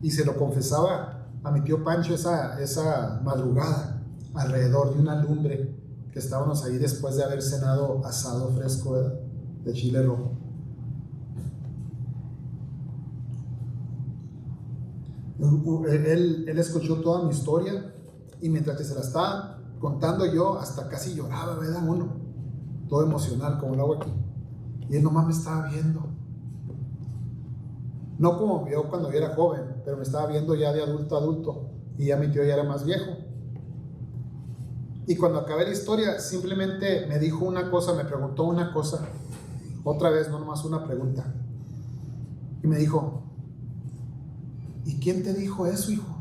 Y se lo confesaba a mi tío Pancho esa madrugada, alrededor de una lumbre que estábamos ahí después de haber cenado asado fresco, ¿verdad?, de chile rojo. Él escuchó toda mi historia y mientras que se la estaba contando yo, hasta casi lloraba, ¿verdad? Uno, todo emocional como lo hago aquí. Y él nomás me estaba viendo. No como vio cuando yo era joven, pero me estaba viendo ya de adulto a adulto. Y ya mi tío ya era más viejo. Y cuando acabé la historia, simplemente me dijo una cosa, me preguntó una cosa. Otra vez, no nomás una pregunta. Y me dijo: ¿y quién te dijo eso, hijo?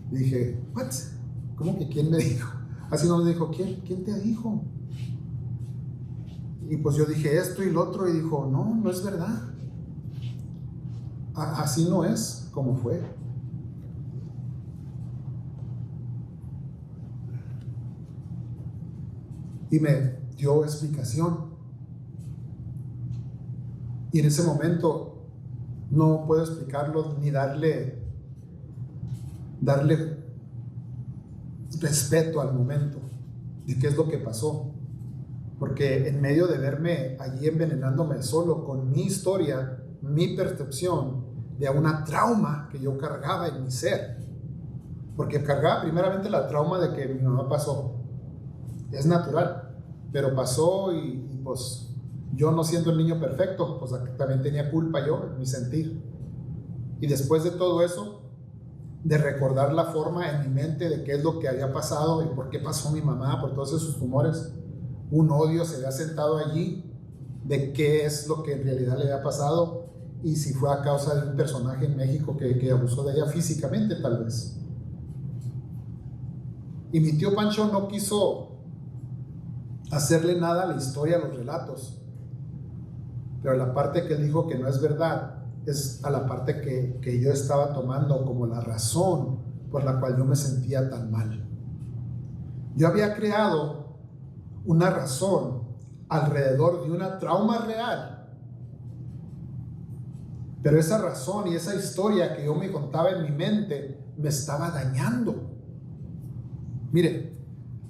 Le dije: ¿what? ¿Cómo que quién me dijo? Así no me dijo: ¿quién te dijo? Y pues yo dije esto y lo otro y dijo: no es verdad. Así no es como fue. Y me dio explicación. Y en ese momento no puedo explicarlo ni darle respeto al momento de qué es lo que pasó, porque en medio de verme allí envenenándome solo con mi historia, mi percepción de una trauma que yo cargaba en mi ser, porque cargaba primeramente la trauma de que mi mamá pasó, es natural, pero pasó y pues yo, no siendo el niño perfecto, pues también tenía culpa yo en mi sentir. Y después de todo eso, de recordar la forma en mi mente de qué es lo que había pasado y por qué pasó mi mamá, por todos esos tumores, un odio se había sentado allí de qué es lo que en realidad le había pasado y si fue a causa de un personaje en México que abusó de ella físicamente, tal vez. Y mi tío Pancho no quiso hacerle nada a la historia, a los relatos, pero la parte que él dijo que no es verdad es a la parte que yo estaba tomando como la razón por la cual yo me sentía tan mal. Yo había creado una razón alrededor de una trauma real, pero esa razón y esa historia que yo me contaba en mi mente me estaba dañando. Mire,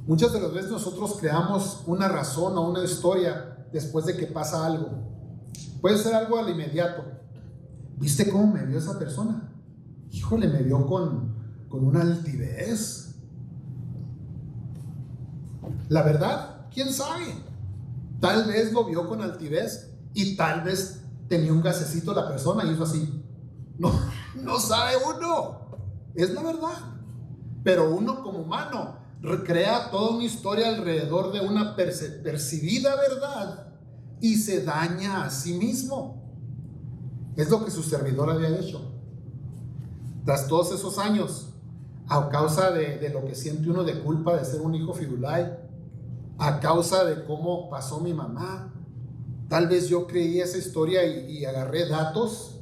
muchas de las veces nosotros creamos una razón o una historia después de que pasa algo. Puede ser algo al inmediato. ¿Viste cómo me vio esa persona? Híjole, me vio con una altivez. La verdad, ¿quién sabe? Tal vez lo vio con altivez y tal vez tenía un gasecito la persona y hizo así. No sabe uno. Es la verdad. Pero uno como humano recrea toda una historia alrededor de una percibida verdad y se daña a sí mismo. Es lo que su servidor había hecho. Tras todos esos años, a causa de lo que siente uno de culpa de ser un hijo firulai, a causa de cómo pasó mi mamá, tal vez yo creí esa historia y agarré datos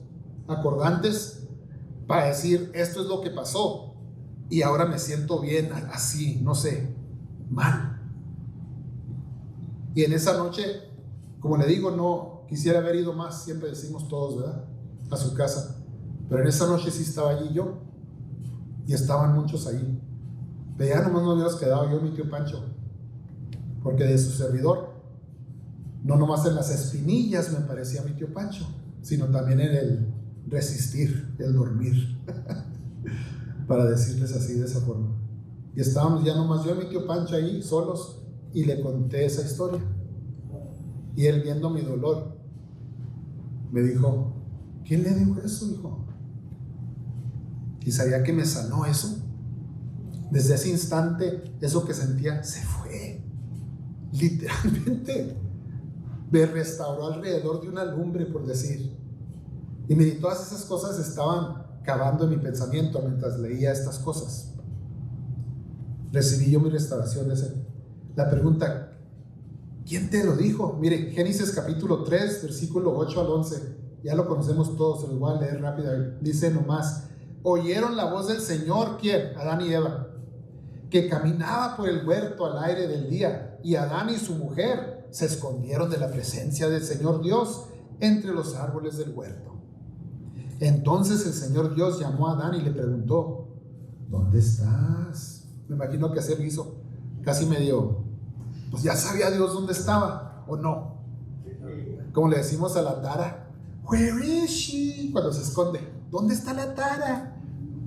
acordantes para decir esto es lo que pasó y ahora me siento bien así, no sé, mal. Y en esa noche, como le digo, no quisiera haber ido más, siempre decimos todos, ¿verdad?, a su casa, pero en esa noche sí estaba allí yo y estaban muchos ahí, pero ya nomás nos habíamos quedado yo y mi tío Pancho, porque de su servidor, no nomás en las espinillas me parecía mi tío Pancho, sino también en el resistir, el dormir, para decirles así de esa forma. Y estábamos ya nomás yo y mi tío Pancho ahí solos y le conté esa historia. Y él, viendo mi dolor, me dijo: ¿quién le dijo eso, hijo? Y sabía que me sanó eso. Desde ese instante, eso que sentía se fue. Literalmente. Me restauró alrededor de una lumbre, por decir. Y mire, todas esas cosas estaban cavando en mi pensamiento mientras leía estas cosas. Recibí yo mi restauración de ese. La pregunta, ¿quién te lo dijo? Mire, Génesis capítulo 3, versículo 8 al 11. Ya lo conocemos todos, se los voy a leer rápido. Dice nomás: oyeron la voz del Señor, ¿quién? Adán y Eva, que caminaba por el huerto al aire del día, y Adán y su mujer se escondieron de la presencia del Señor Dios entre los árboles del huerto. Entonces el Señor Dios llamó a Adán y le preguntó: ¿dónde estás? Me imagino que así lo hizo, casi medio, pues ya sabía Dios dónde estaba, ¿o no? Como le decimos a la tara, where is she? Cuando se esconde, ¿dónde está la tara?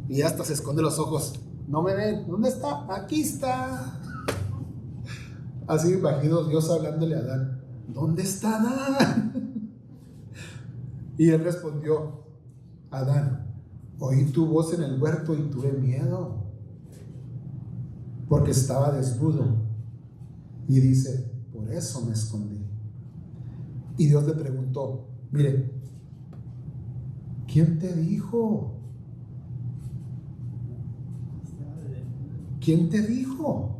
Y hasta se esconde los ojos, no me ven, ¿dónde está? Aquí está. Así me imagino Dios hablándole a Adán: ¿dónde está Adán? Y él respondió: Adán, oí tu voz en el huerto y tuve miedo, porque estaba desnudo. Y dice: por eso me escondí. Y Dios le preguntó: mire, ¿quién te dijo? ¿Quién te dijo?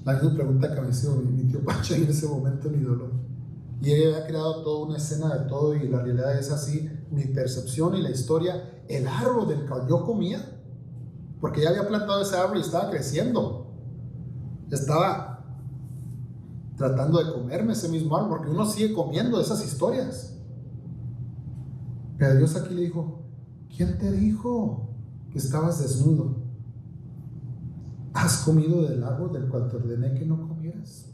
La misma pregunta que me hizo mi tío Pacho en ese momento, mi dolor. Y ella había creado toda una escena de todo, y la realidad es así, mi percepción y la historia. El árbol del que yo comía, porque ya había plantado ese árbol y estaba creciendo, estaba tratando de comerme ese mismo árbol, porque uno sigue comiendo esas historias. Pero Dios aquí le dijo: ¿quién te dijo que estabas desnudo? ¿Has comido del árbol del cual te ordené que no comieras?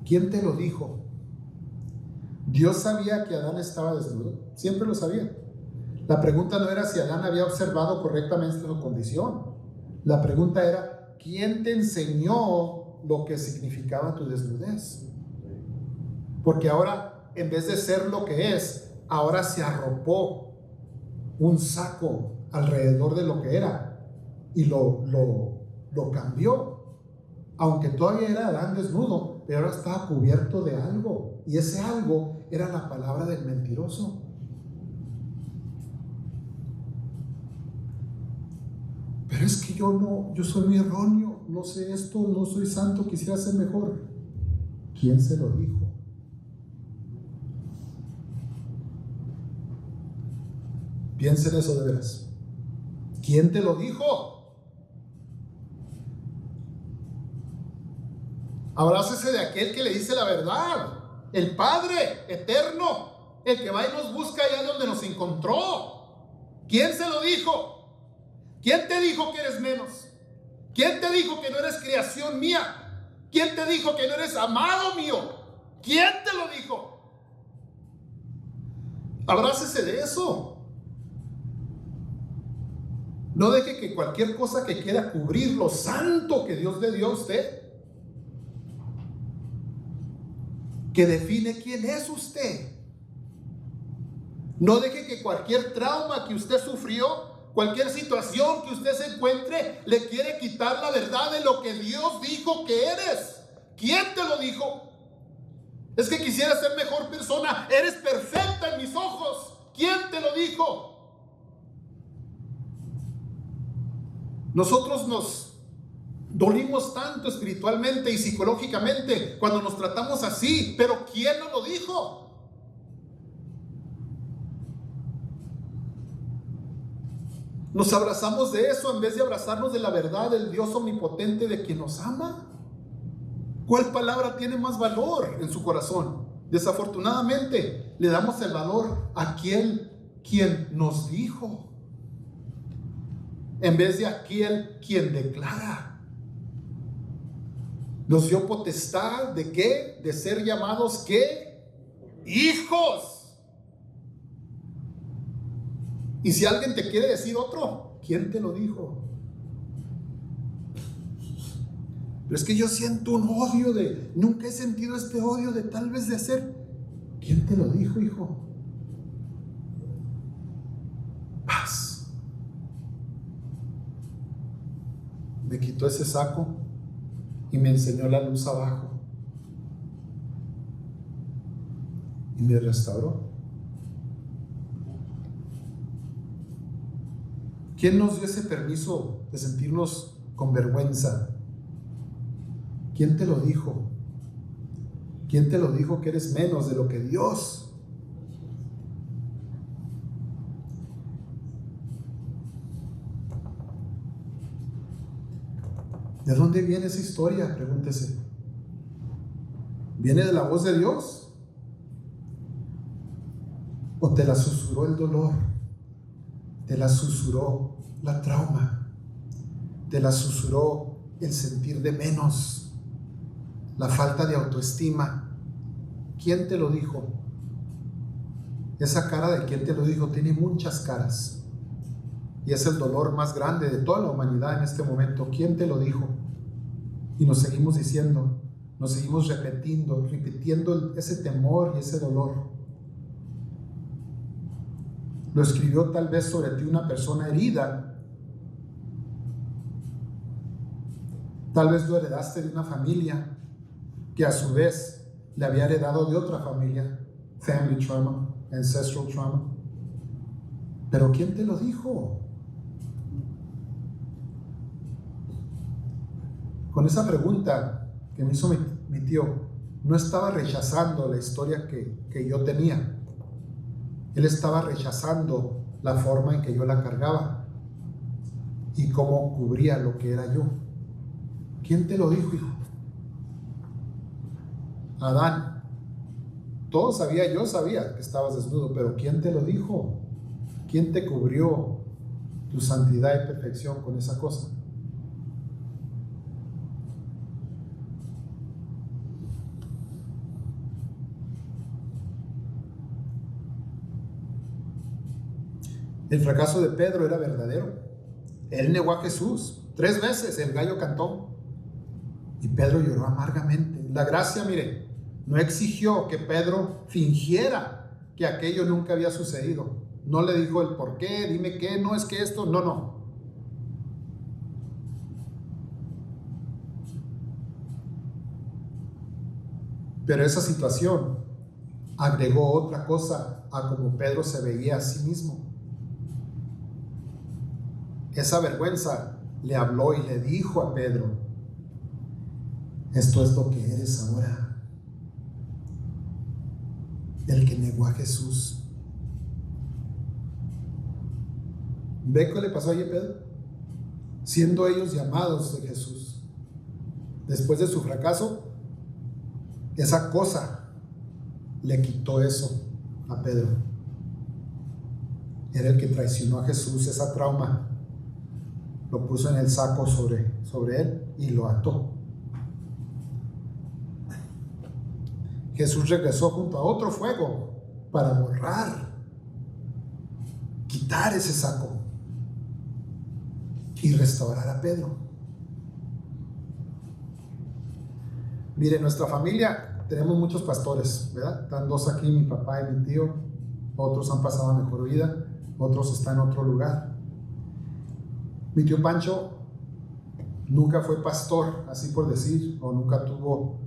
¿Quién te lo dijo? Dios sabía que Adán estaba desnudo, siempre lo sabía. La pregunta no era si Adán había observado correctamente su condición. La pregunta era: ¿quién te enseñó lo que significaba tu desnudez? Porque ahora, en vez de ser lo que es, ahora se arropó un saco alrededor de lo que era y lo cambió. Aunque todavía era Adán desnudo, pero ahora estaba cubierto de algo, y ese algo era la palabra del mentiroso. Pero es que yo soy muy erróneo, no sé esto, no soy santo, quisiera ser mejor. ¿Quién se lo dijo? Piensen eso de veras. ¿Quién te lo dijo? Abrácese de aquel que le dice la verdad, el Padre eterno, el que va y nos busca allá donde nos encontró. ¿Quién se lo dijo? ¿Quién te dijo que eres menos? ¿Quién te dijo que no eres creación mía? ¿Quién te dijo que no eres amado mío? ¿Quién te lo dijo? Abrácese de eso. No deje que cualquier cosa que quiera cubrir lo santo que Dios le dio a usted, que define quién es usted. No deje que cualquier trauma que usted sufrió, cualquier situación que usted se encuentre, le quiere quitar la verdad de lo que Dios dijo que eres. ¿Quién te lo dijo? Es que quisiera ser mejor persona. Eres perfecta en mis ojos. ¿Quién te lo dijo? Nosotros nos dolimos tanto espiritualmente y psicológicamente cuando nos tratamos así, pero ¿quién nos lo dijo? Nos abrazamos de eso en vez de abrazarnos de la verdad del Dios omnipotente, de quien nos ama. ¿Cuál palabra tiene más valor en su corazón? Desafortunadamente le damos el valor a aquel quien nos dijo, en vez de aquel quien declara. Nos dio potestad ¿de qué? De ser llamados ¿qué? Hijos. Y si alguien te quiere decir otro, ¿quién te lo dijo? Pero es que yo siento un odio nunca he sentido este odio de tal vez de hacer. ¿Quién te lo dijo, hijo? Paz. Me quitó ese saco y me enseñó la luz abajo. y me restauró. ¿Quién nos dio ese permiso de sentirnos con vergüenza? ¿Quién te lo dijo? ¿Quién te lo dijo que eres menos de lo que Dios? ¿De dónde viene esa historia? Pregúntese. ¿Viene de la voz de Dios? ¿O te la susurró el dolor? ¿Te la susurró la trauma? ¿Te la susurró el sentir de menos? ¿La falta de autoestima? ¿Quién te lo dijo? Esa cara de quien te lo dijo tiene muchas caras. Y es el dolor más grande de toda la humanidad en este momento. ¿Quién te lo dijo? Y nos seguimos diciendo, nos seguimos repitiendo ese temor y ese dolor. Lo escribió tal vez sobre ti una persona herida. Tal vez lo heredaste de una familia que a su vez le había heredado de otra familia. Family trauma, ancestral trauma. Pero ¿quién te lo dijo? Con esa pregunta que me hizo mi tío, no estaba rechazando la historia que yo tenía. Él estaba rechazando la forma en que yo la cargaba y cómo cubría lo que era yo. ¿Quién te lo dijo, hijo? Adán. Todo sabía, yo sabía que estabas desnudo, pero ¿quién te lo dijo? ¿Quién te cubrió tu santidad y perfección con esa cosa? El fracaso de Pedro era verdadero. Él negó a Jesús 3 veces, el gallo cantó. Y Pedro lloró amargamente. La gracia, mire, no exigió que Pedro fingiera que aquello nunca había sucedido. No le dijo el por qué, dime qué, no es que esto, no. Pero esa situación agregó otra cosa a cómo Pedro se veía a sí mismo. Esa vergüenza le habló y le dijo a Pedro: esto es lo que eres ahora. El que negó a Jesús. ¿Ve qué le pasó a Pedro? Siendo ellos llamados de Jesús, después de su fracaso, esa cosa le quitó eso a Pedro. Era el que traicionó a Jesús. Esa trauma lo puso en el saco sobre él y lo ató. Jesús regresó junto a otro fuego para borrar, quitar ese saco y restaurar a Pedro. Mire, en nuestra familia tenemos muchos pastores, ¿verdad? Están 2 aquí, mi papá y mi tío. Otros han pasado a mejor vida, otros están en otro lugar. Mi tío Pancho nunca fue pastor, así por decir, o nunca tuvo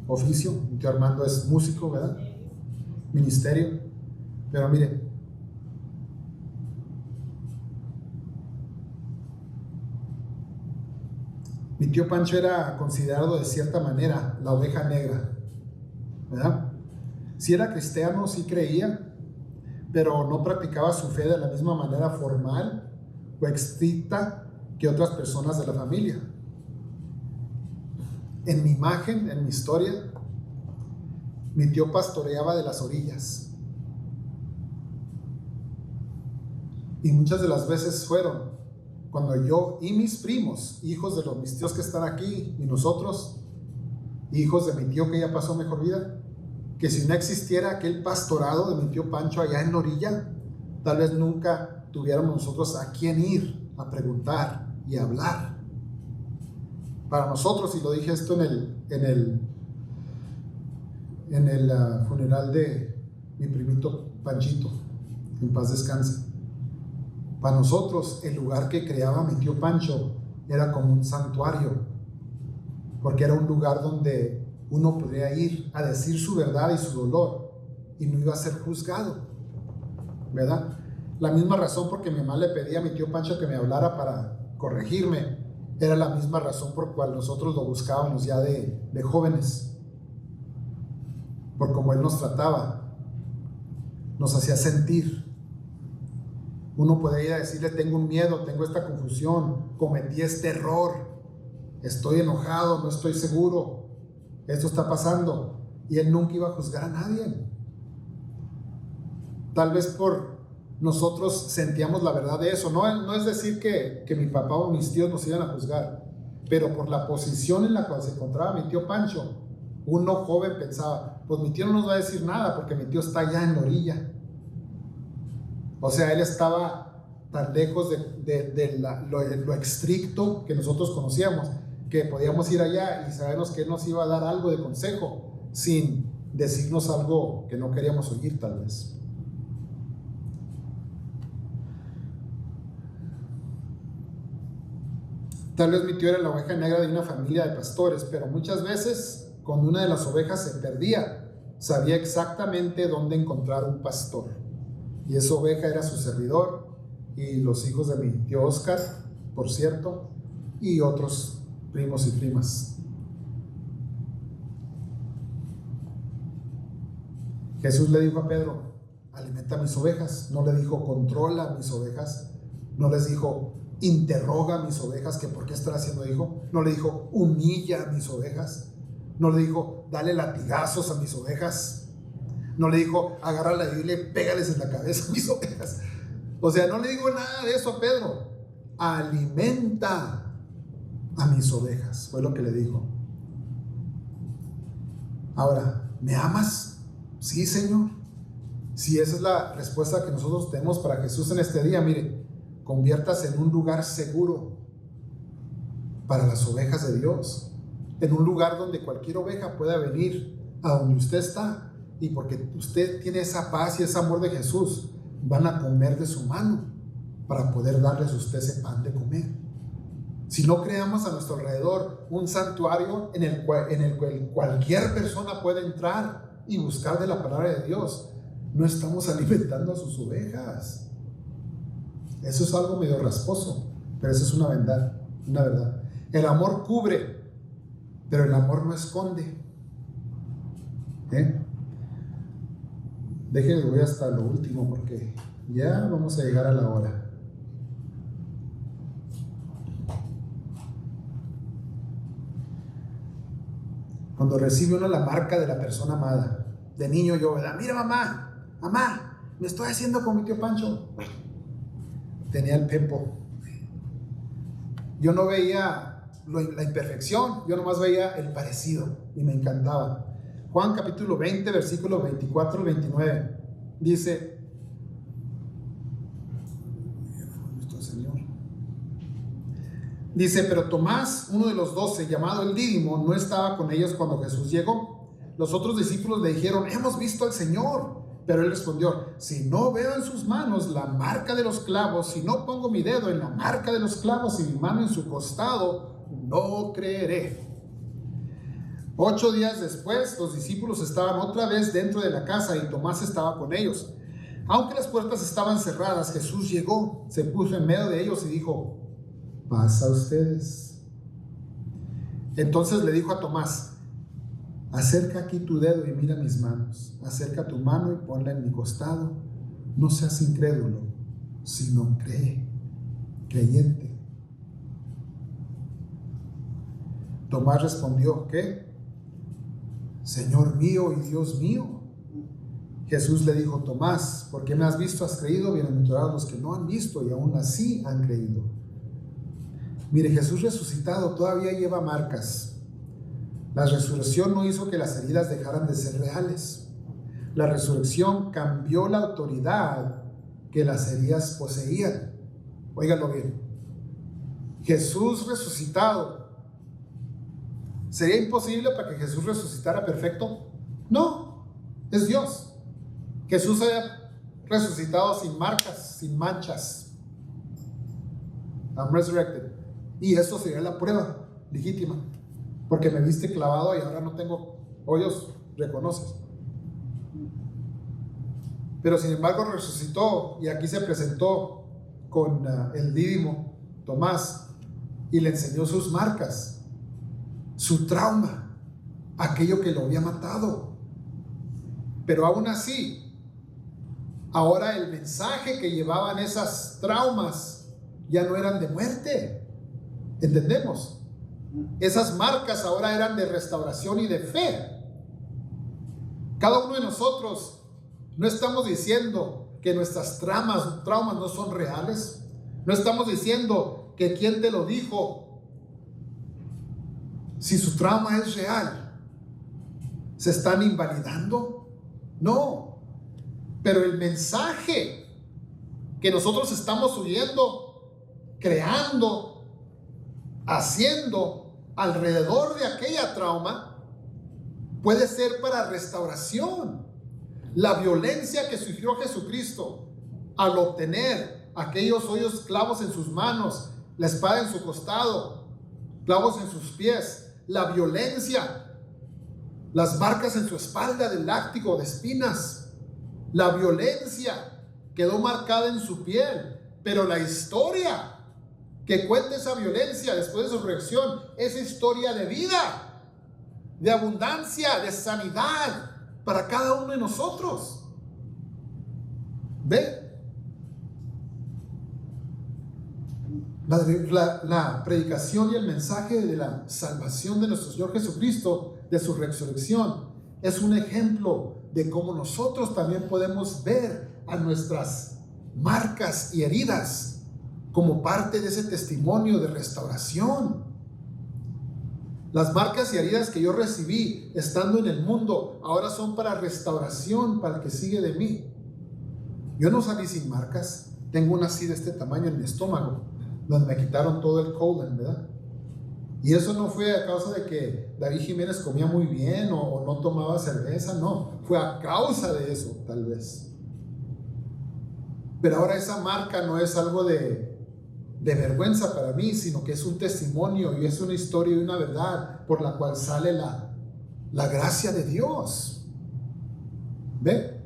oficio. Mi tío Armando es músico, ¿verdad? Ministerio. Pero mire, mi tío Pancho era considerado de cierta manera la oveja negra, ¿verdad? Sí era cristiano, sí creía, pero no practicaba su fe de la misma manera formal o estricta que otras personas de la familia. En mi imagen, en mi historia, mi tío pastoreaba de las orillas. Y muchas de las veces fueron cuando yo y mis primos, hijos de mis tíos que están aquí, y nosotros, hijos de mi tío que ya pasó mejor vida, que si no existiera aquel pastorado de mi tío Pancho allá en la orilla, tal vez nunca tuviéramos nosotros a quién ir a preguntar y a hablar. Para nosotros, y lo dije esto en el funeral de mi primito Panchito, en paz descanse. Para nosotros, el lugar que creaba mi tío Pancho era como un santuario, porque era un lugar donde uno podría ir a decir su verdad y su dolor y no iba a ser juzgado, ¿verdad? La misma razón por que mi mamá le pedía a mi tío Pancho que me hablara para corregirme, era la misma razón por cual nosotros lo buscábamos ya de jóvenes, por cómo él nos trataba, nos hacía sentir. Uno puede ir a decirle: tengo un miedo, tengo esta confusión, cometí este error, estoy enojado, no estoy seguro, esto está pasando, y él nunca iba a juzgar a nadie. Tal vez por nosotros sentíamos la verdad de eso. No es decir que mi papá o mis tíos nos iban a juzgar, pero por la posición en la cual se encontraba mi tío Pancho, uno joven pensaba: pues mi tío no nos va a decir nada porque mi tío está allá en la orilla. O sea, él estaba tan lejos de lo estricto que nosotros conocíamos, que podíamos ir allá y sabemos que él nos iba a dar algo de consejo sin decirnos algo que no queríamos oír, tal vez. Tal vez mi tío era la oveja negra de una familia de pastores, pero muchas veces cuando una de las ovejas se perdía, sabía exactamente dónde encontrar un pastor. Y esa oveja era su servidor y los hijos de mi tío Oscar, por cierto, y otros primos y primas. Jesús le dijo a Pedro: alimenta mis ovejas. No le dijo: controla mis ovejas. No les dijo: interroga a mis ovejas, que por qué están haciendo hijo. No le dijo: humilla a mis ovejas. No le dijo: dale latigazos a mis ovejas. No le dijo: agarra la Biblia y pégales en la cabeza a mis ovejas. O sea, no le digo nada de eso a Pedro. Alimenta a mis ovejas, fue lo que le dijo. Ahora, ¿me amas? Sí, Señor. Si esa es la respuesta que nosotros tenemos para Jesús en este día, mire, conviértase en un lugar seguro para las ovejas de Dios, en un lugar donde cualquier oveja pueda venir a donde usted está, y porque usted tiene esa paz y ese amor de Jesús, van a comer de su mano para poder darles a usted ese pan de comer. Si no creamos a nuestro alrededor un santuario en el cual cualquier persona puede entrar y buscar de la palabra de Dios, no estamos alimentando a sus ovejas. Eso es algo medio rasposo, pero eso es una verdad. El amor cubre, pero el amor no esconde. Déjenme, voy hasta lo último porque ya vamos a llegar a la hora. Cuando recibe uno la marca de la persona amada, de niño yo, ¿verdad? Mira, mamá, me estoy haciendo con mi tío Pancho. Tenía el pepo. Yo no veía la imperfección, yo nomás veía el parecido y me encantaba. Juan capítulo 20, versículos 24 al 29 dice: pero Tomás, uno de los 12, llamado el Dídimo, no estaba con ellos cuando Jesús llegó. Los otros discípulos le dijeron: hemos visto al Señor. Pero él respondió: si no veo en sus manos la marca de los clavos, si no pongo mi dedo en la marca de los clavos y mi mano en su costado, no creeré. 8 días después, los discípulos estaban otra vez dentro de la casa y Tomás estaba con ellos. Aunque las puertas estaban cerradas, Jesús llegó, se puso en medio de ellos y dijo: paz a ustedes. Entonces le dijo a Tomás: acerca aquí tu dedo y mira mis manos. Acerca tu mano y ponla en mi costado. No seas incrédulo, sino creyente. Tomás respondió: ¿qué? Señor mío y Dios mío. Jesús le dijo: Tomás, ¿por qué me has visto has creído? Bienaventurados los que no han visto y aún así han creído. Mire, Jesús resucitado todavía lleva marcas. La resurrección no hizo que las heridas dejaran de ser reales. La resurrección cambió la autoridad que las heridas poseían. Óiganlo bien. Jesús resucitado. ¿Sería imposible para que Jesús resucitara perfecto? No, es Dios. Jesús haya resucitado sin marcas, sin manchas. I'm resurrected. Y eso sería la prueba legítima. Porque me viste clavado y ahora no tengo ellos reconocen. Pero sin embargo resucitó y aquí se presentó con el Dídimo Tomás y le enseñó sus marcas, su trauma, aquello que lo había matado. Pero aún así, ahora el mensaje que llevaban esas traumas ya no eran de muerte. ¿Entendemos? Esas marcas ahora eran de restauración y de fe. Cada uno de nosotros no estamos diciendo que nuestras traumas no son reales. No estamos diciendo que quién te lo dijo. Si su trauma es real, ¿se están invalidando? No. Pero el mensaje que nosotros estamos oyendo, creando, haciendo alrededor de aquella trauma, puede ser para restauración. La violencia que sufrió Jesucristo al obtener aquellos hoyos, clavos en sus manos, la espada en su costado, clavos en sus pies, la violencia, las marcas en su espalda del látigo de espinas, la violencia quedó marcada en su piel, pero la historia que cuenta esa violencia después de su resurrección es historia de vida, de abundancia, de sanidad para cada uno de nosotros. ¿Ve? La predicación y el mensaje de la salvación de nuestro Señor Jesucristo, de su resurrección, es un ejemplo de cómo nosotros también podemos ver a nuestras marcas y heridas como parte de ese testimonio de restauración. Las marcas y heridas que yo recibí estando en el mundo ahora son para restauración para el que sigue de mí. Yo no salí sin marcas. Tengo una así de este tamaño en mi estómago, donde me quitaron todo el colon, ¿verdad? Y eso no fue a causa de que David Jiménez comía muy bien o no tomaba cerveza, no. Fue a causa de eso, tal vez. Pero ahora esa marca no es algo de vergüenza para mí, sino que es un testimonio y es una historia y una verdad por la cual sale la gracia de Dios. ¿Ve?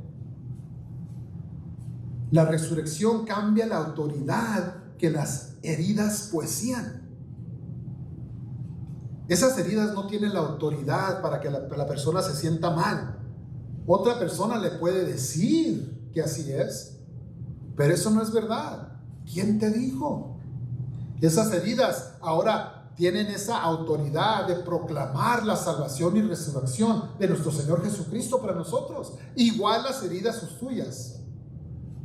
La resurrección cambia la autoridad que las heridas poseían. Esas heridas no tienen la autoridad para que la persona se sienta mal. Otra persona le puede decir que así es, pero eso no es verdad. ¿Quién te dijo? Esas heridas ahora tienen esa autoridad de proclamar la salvación y resurrección de nuestro Señor Jesucristo para nosotros. Igual las heridas son tuyas.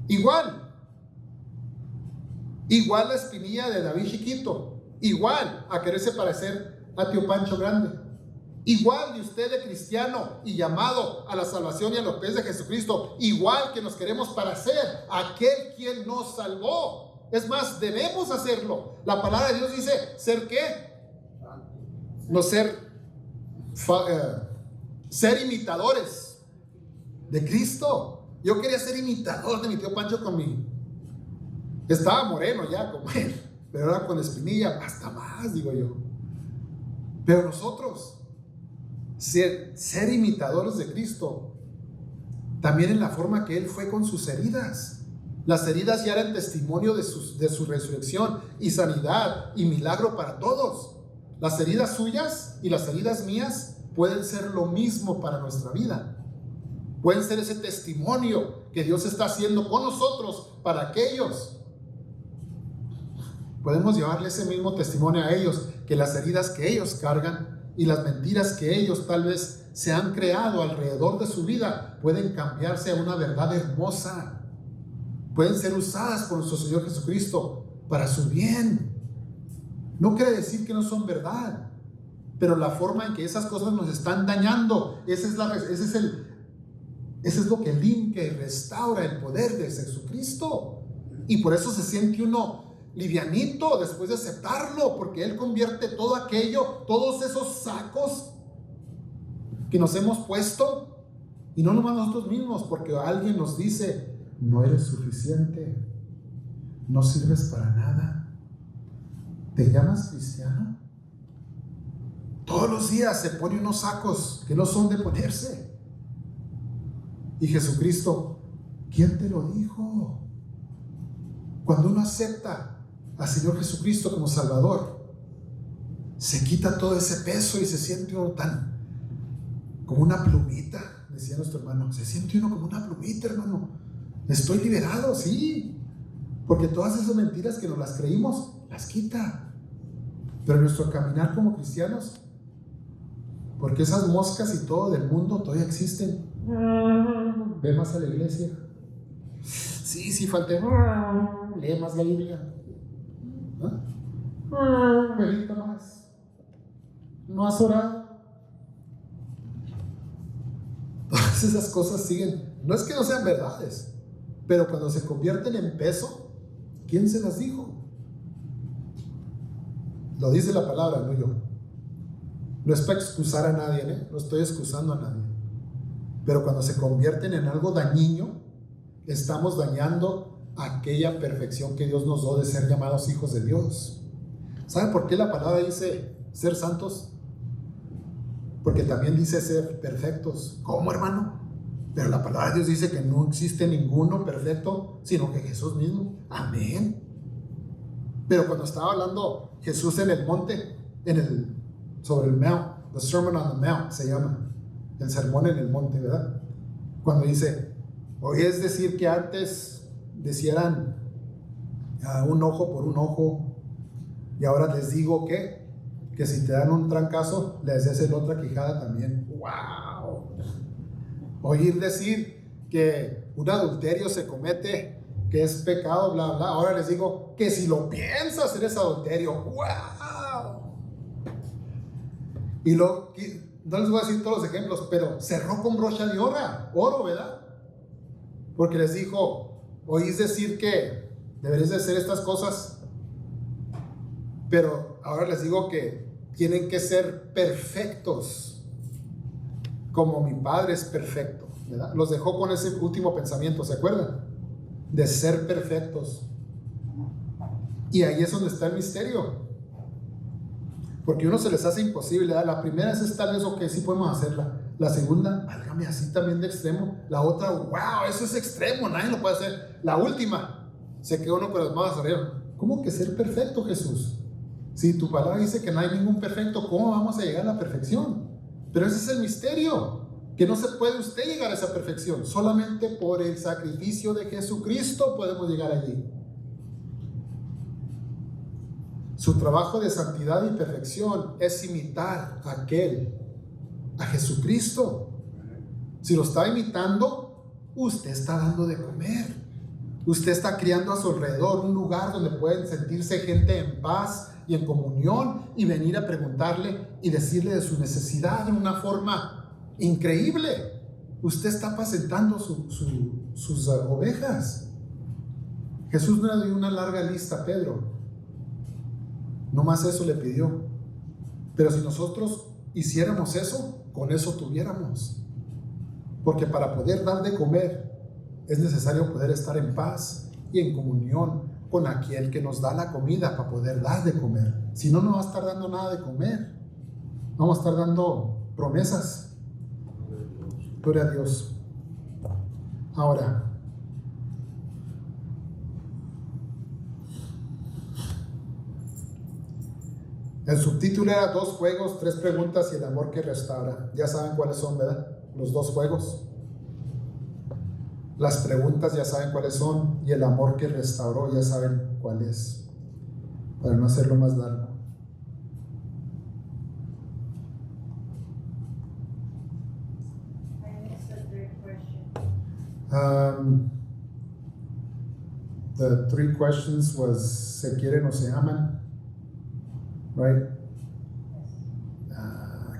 Igual la espinilla de David chiquito. Igual a quererse parecer a tío Pancho grande. Igual de usted de cristiano y llamado a la salvación y a los pies de Jesucristo. Igual que nos queremos parecer a aquel quien nos salvó. Es más, debemos hacerlo. La palabra de Dios dice, ¿ser qué? No ser imitadores de Cristo. Yo quería ser imitador de mi tío Pancho con mi... Estaba moreno ya como él, pero ahora con espinilla hasta más, digo yo. Pero nosotros, ser imitadores de Cristo, también en la forma que Él fue con sus heridas. Las heridas ya eran testimonio de su resurrección y sanidad y milagro para todos. Las heridas suyas y las heridas mías pueden ser lo mismo para nuestra vida. Pueden ser ese testimonio que Dios está haciendo con nosotros para aquellos. Podemos llevarle ese mismo testimonio a ellos, que las heridas que ellos cargan y las mentiras que ellos tal vez se han creado alrededor de su vida pueden cambiarse a una verdad hermosa. Pueden ser usadas por nuestro Señor Jesucristo para su bien. No quiere decir que no son verdad, pero la forma en que esas cosas nos están dañando, ese es lo que limpia y restaura el poder de Jesucristo. Y por eso se siente uno livianito después de aceptarlo, porque Él convierte todo aquello, todos esos sacos que nos hemos puesto, y no nomás nosotros mismos, porque alguien nos dice, no eres suficiente, no sirves para nada. ¿Te llamas cristiano? Todos los días se pone unos sacos que no son de ponerse. Y Jesucristo, ¿quién te lo dijo? Cuando uno acepta al Señor Jesucristo como Salvador, se quita todo ese peso y se siente uno tan como una plumita, decía nuestro hermano. Se siente uno como una plumita, hermano. Estoy liberado, sí, porque todas esas mentiras que nos las creímos, las quita. Pero en nuestro caminar como cristianos, porque esas moscas y todo del mundo todavía existen. Ve más a la iglesia. Sí, falté. Lee más la Biblia. Medita más. No has orado. Todas esas cosas siguen. No es que no sean verdades, pero cuando se convierten en peso, ¿quién se las dijo? Lo dice la palabra, no yo. No es para excusar a nadie, ¿eh? No estoy excusando a nadie. Pero cuando se convierten en algo dañino, estamos dañando aquella perfección que Dios nos dio de ser llamados hijos de Dios. ¿Saben por qué la palabra dice ser santos? Porque también dice ser perfectos. ¿Cómo, hermano? Pero la palabra de Dios dice que no existe ninguno perfecto, sino que Jesús mismo. Amén. Pero cuando estaba hablando Jesús en el monte, sobre el Mount, the Sermon on the Mount se llama, el sermón en el monte, ¿verdad? Cuando dice, hoy es decir que antes decían un ojo por un ojo, y ahora les digo que si te dan un trancazo, les des la otra quijada también. ¡Wow! Oír decir que un adulterio se comete, que es pecado, bla, bla. Ahora les digo que si lo piensas eres adulterio. ¡Wow! Y no les voy a decir todos los ejemplos, pero cerró con brocha de oro, ¿verdad? Porque les dijo, oís decir que deberéis de hacer estas cosas, pero ahora les digo que tienen que ser perfectos, como mi Padre es perfecto, ¿verdad? Los dejó con ese último pensamiento, ¿se acuerdan? De ser perfectos. Y ahí es donde está el misterio. Porque a uno se les hace imposible, ¿verdad? La primera es tal vez, ok, sí podemos hacerla. La segunda, válgame, así también de extremo. La otra, wow, eso es extremo, nadie lo puede hacer. La última, se quedó uno con las manos arriba. ¿Cómo que ser perfecto, Jesús? Si tu palabra dice que no hay ningún perfecto, ¿cómo vamos a llegar a la perfección? Pero ese es el misterio, que no se puede usted llegar a esa perfección. Solamente por el sacrificio de Jesucristo podemos llegar allí. Su trabajo de santidad y perfección es imitar a Jesucristo. Si lo está imitando, usted está dando de comer. Usted está creando a su alrededor un lugar donde pueden sentirse gente en paz y en comunión y venir a preguntarle y decirle de su necesidad de una forma increíble. Usted está apacentando sus ovejas. Jesús no le dio una larga lista a Pedro. No más eso le pidió. Pero si nosotros hiciéramos eso, con eso tuviéramos. Porque para poder dar de comer es necesario poder estar en paz y en comunión con aquel que nos da la comida para poder dar de comer. Si no, no va a estar dando nada de comer. Vamos a estar dando promesas. Gloria a Dios. Ahora, el subtítulo era 2 juegos, 3 preguntas y el amor que restaura. Ya saben cuáles son, ¿verdad? Los 2 juegos. Las preguntas ya saben cuáles son y el amor que restauró ya saben cuál es. Para no hacerlo más largo.
I missed the 3rd question.
The 3 questions was, ¿se quieren o se aman? Right?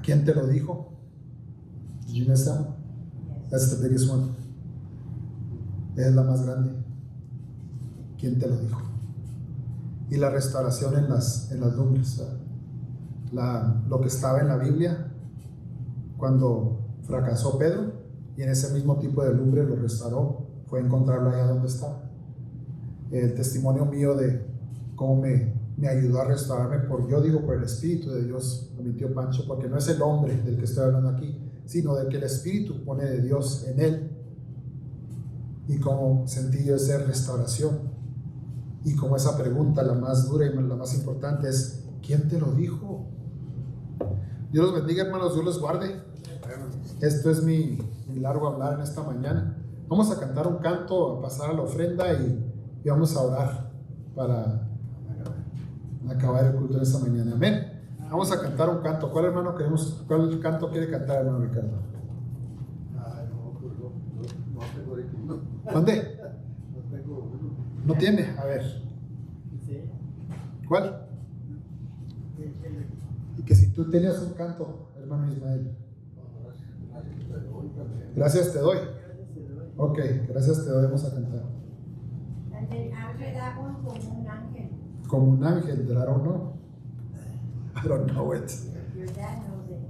¿Quién te lo dijo? Did you miss that one?
Yes.
That's the biggest one. Es la más grande. ¿Quién te lo dijo? Y la restauración en las lumbres. Lo que estaba en la Biblia cuando fracasó Pedro, y en ese mismo tipo de lumbre lo restauró, fue encontrarlo allá donde estaba. El testimonio mío de cómo me me ayudó a restaurarme por el Espíritu de Dios, lo mintió Pancho, porque no es el hombre del que estoy hablando aquí, sino del que el Espíritu pone de Dios en él. Y como sentí yo esa restauración, y como esa pregunta, la más dura y la más importante es, ¿quién te lo dijo? Dios los bendiga, hermanos, Dios los guarde. Esto es mi largo hablar en esta mañana. Vamos a cantar un canto, a pasar a la ofrenda y vamos a orar para acabar el culto en esta mañana. Amén. Vamos a cantar un canto. ¿Cuál canto quiere cantar, hermano Ricardo?
No tengo ninguno.
¿Dónde?
No tengo uno.
¿No tiene? A ver. ¿Cuál? Y que si tú tenías un canto, hermano Ismael. Gracias te doy. Ok, gracias te doy. Vamos a cantar. Como un ángel, I don't know. I don't know it.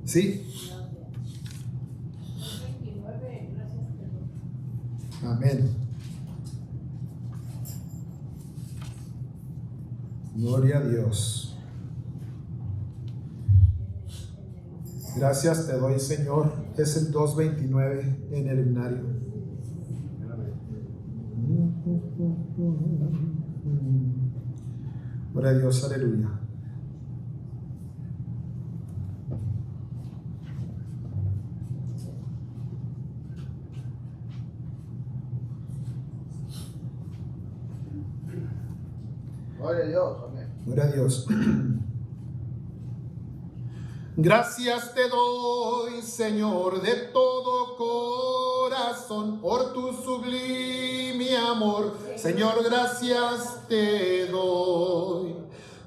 Sí. Amén. Gloria a Dios. Gracias te doy, Señor. Es el 229 en el himnario. Gloria a Dios, aleluya.
Gloria a Dios, amén.
Gloria a Dios. Gracias te doy, Señor, de todo corazón por tu sublime amor. Señor, gracias te doy.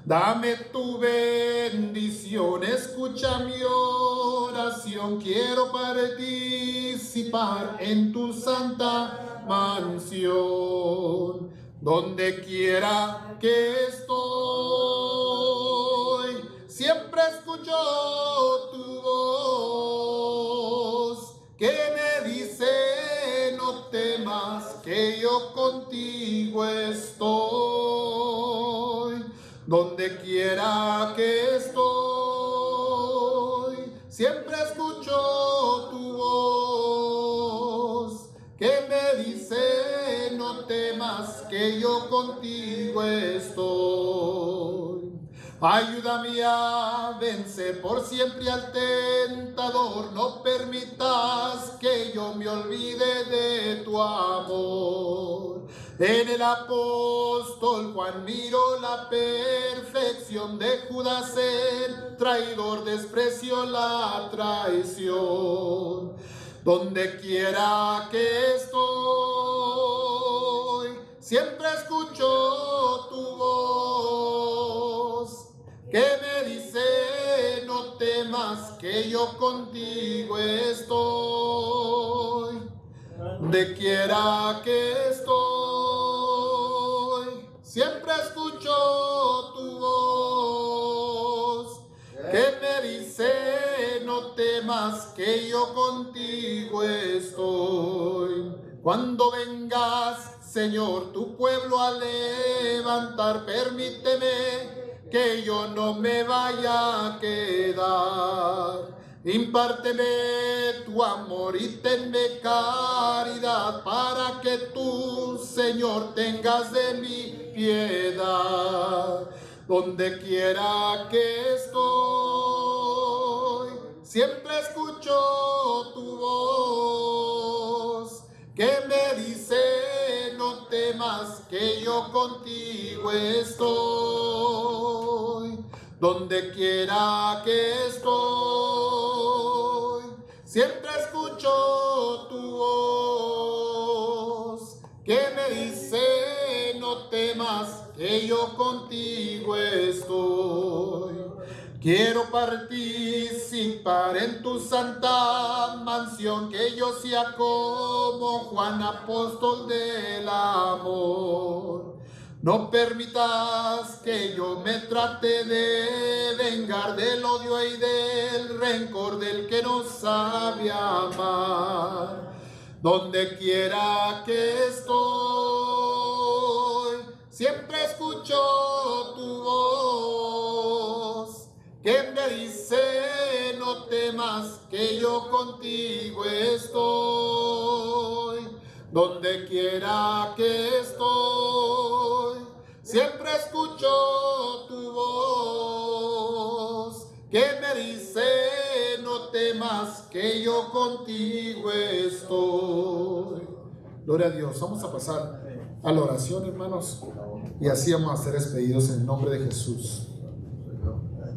Dame tu bendición, escucha mi oración. Quiero participar en tu santa mansión. Donde quiera que estoy, siempre escucho tu voz que me dice: no temas, que yo contigo estoy. Donde quiera que estoy, siempre escucho tu voz que me dice: no temas, que yo contigo estoy. Ayúdame a vencer por siempre al tentador. No permitas que yo me olvide de tu amor. En el apóstol Juan miro la perfección de Judas el traidor, desprecio la traición. Donde quiera que estoy, siempre escucho tu voz que me dice: no temas, que yo contigo estoy. Donde quiera que estoy, siempre escucho tu voz que me dice: no temas, que yo contigo estoy. Cuando vengas, Señor, tu pueblo a levantar, permíteme que yo no me vaya a quedar. Impárteme tu amor y tenme caridad, para que tú, Señor, tengas de mi piedad. Donde quiera que estoy, siempre escucho tu voz que me dice: no temas, que yo contigo estoy. Donde quiera que estoy, siempre escucho tu voz que me dice: no temas, que yo contigo estoy. Quiero participar en tu santa mansión, que yo sea como Juan, apóstol del amor. No permitas que yo me trate de vengar del odio y del rencor del que no sabe amar. Donde quiera que estoy, siempre escucho tu voz me dice, no temas, que yo contigo estoy. Donde quiera que estoy, siempre escucho tu voz, que me dice, no temas, que yo contigo estoy. Gloria a Dios. Vamos a pasar a la oración, hermanos, y así vamos a ser despedidos en el nombre de Jesús.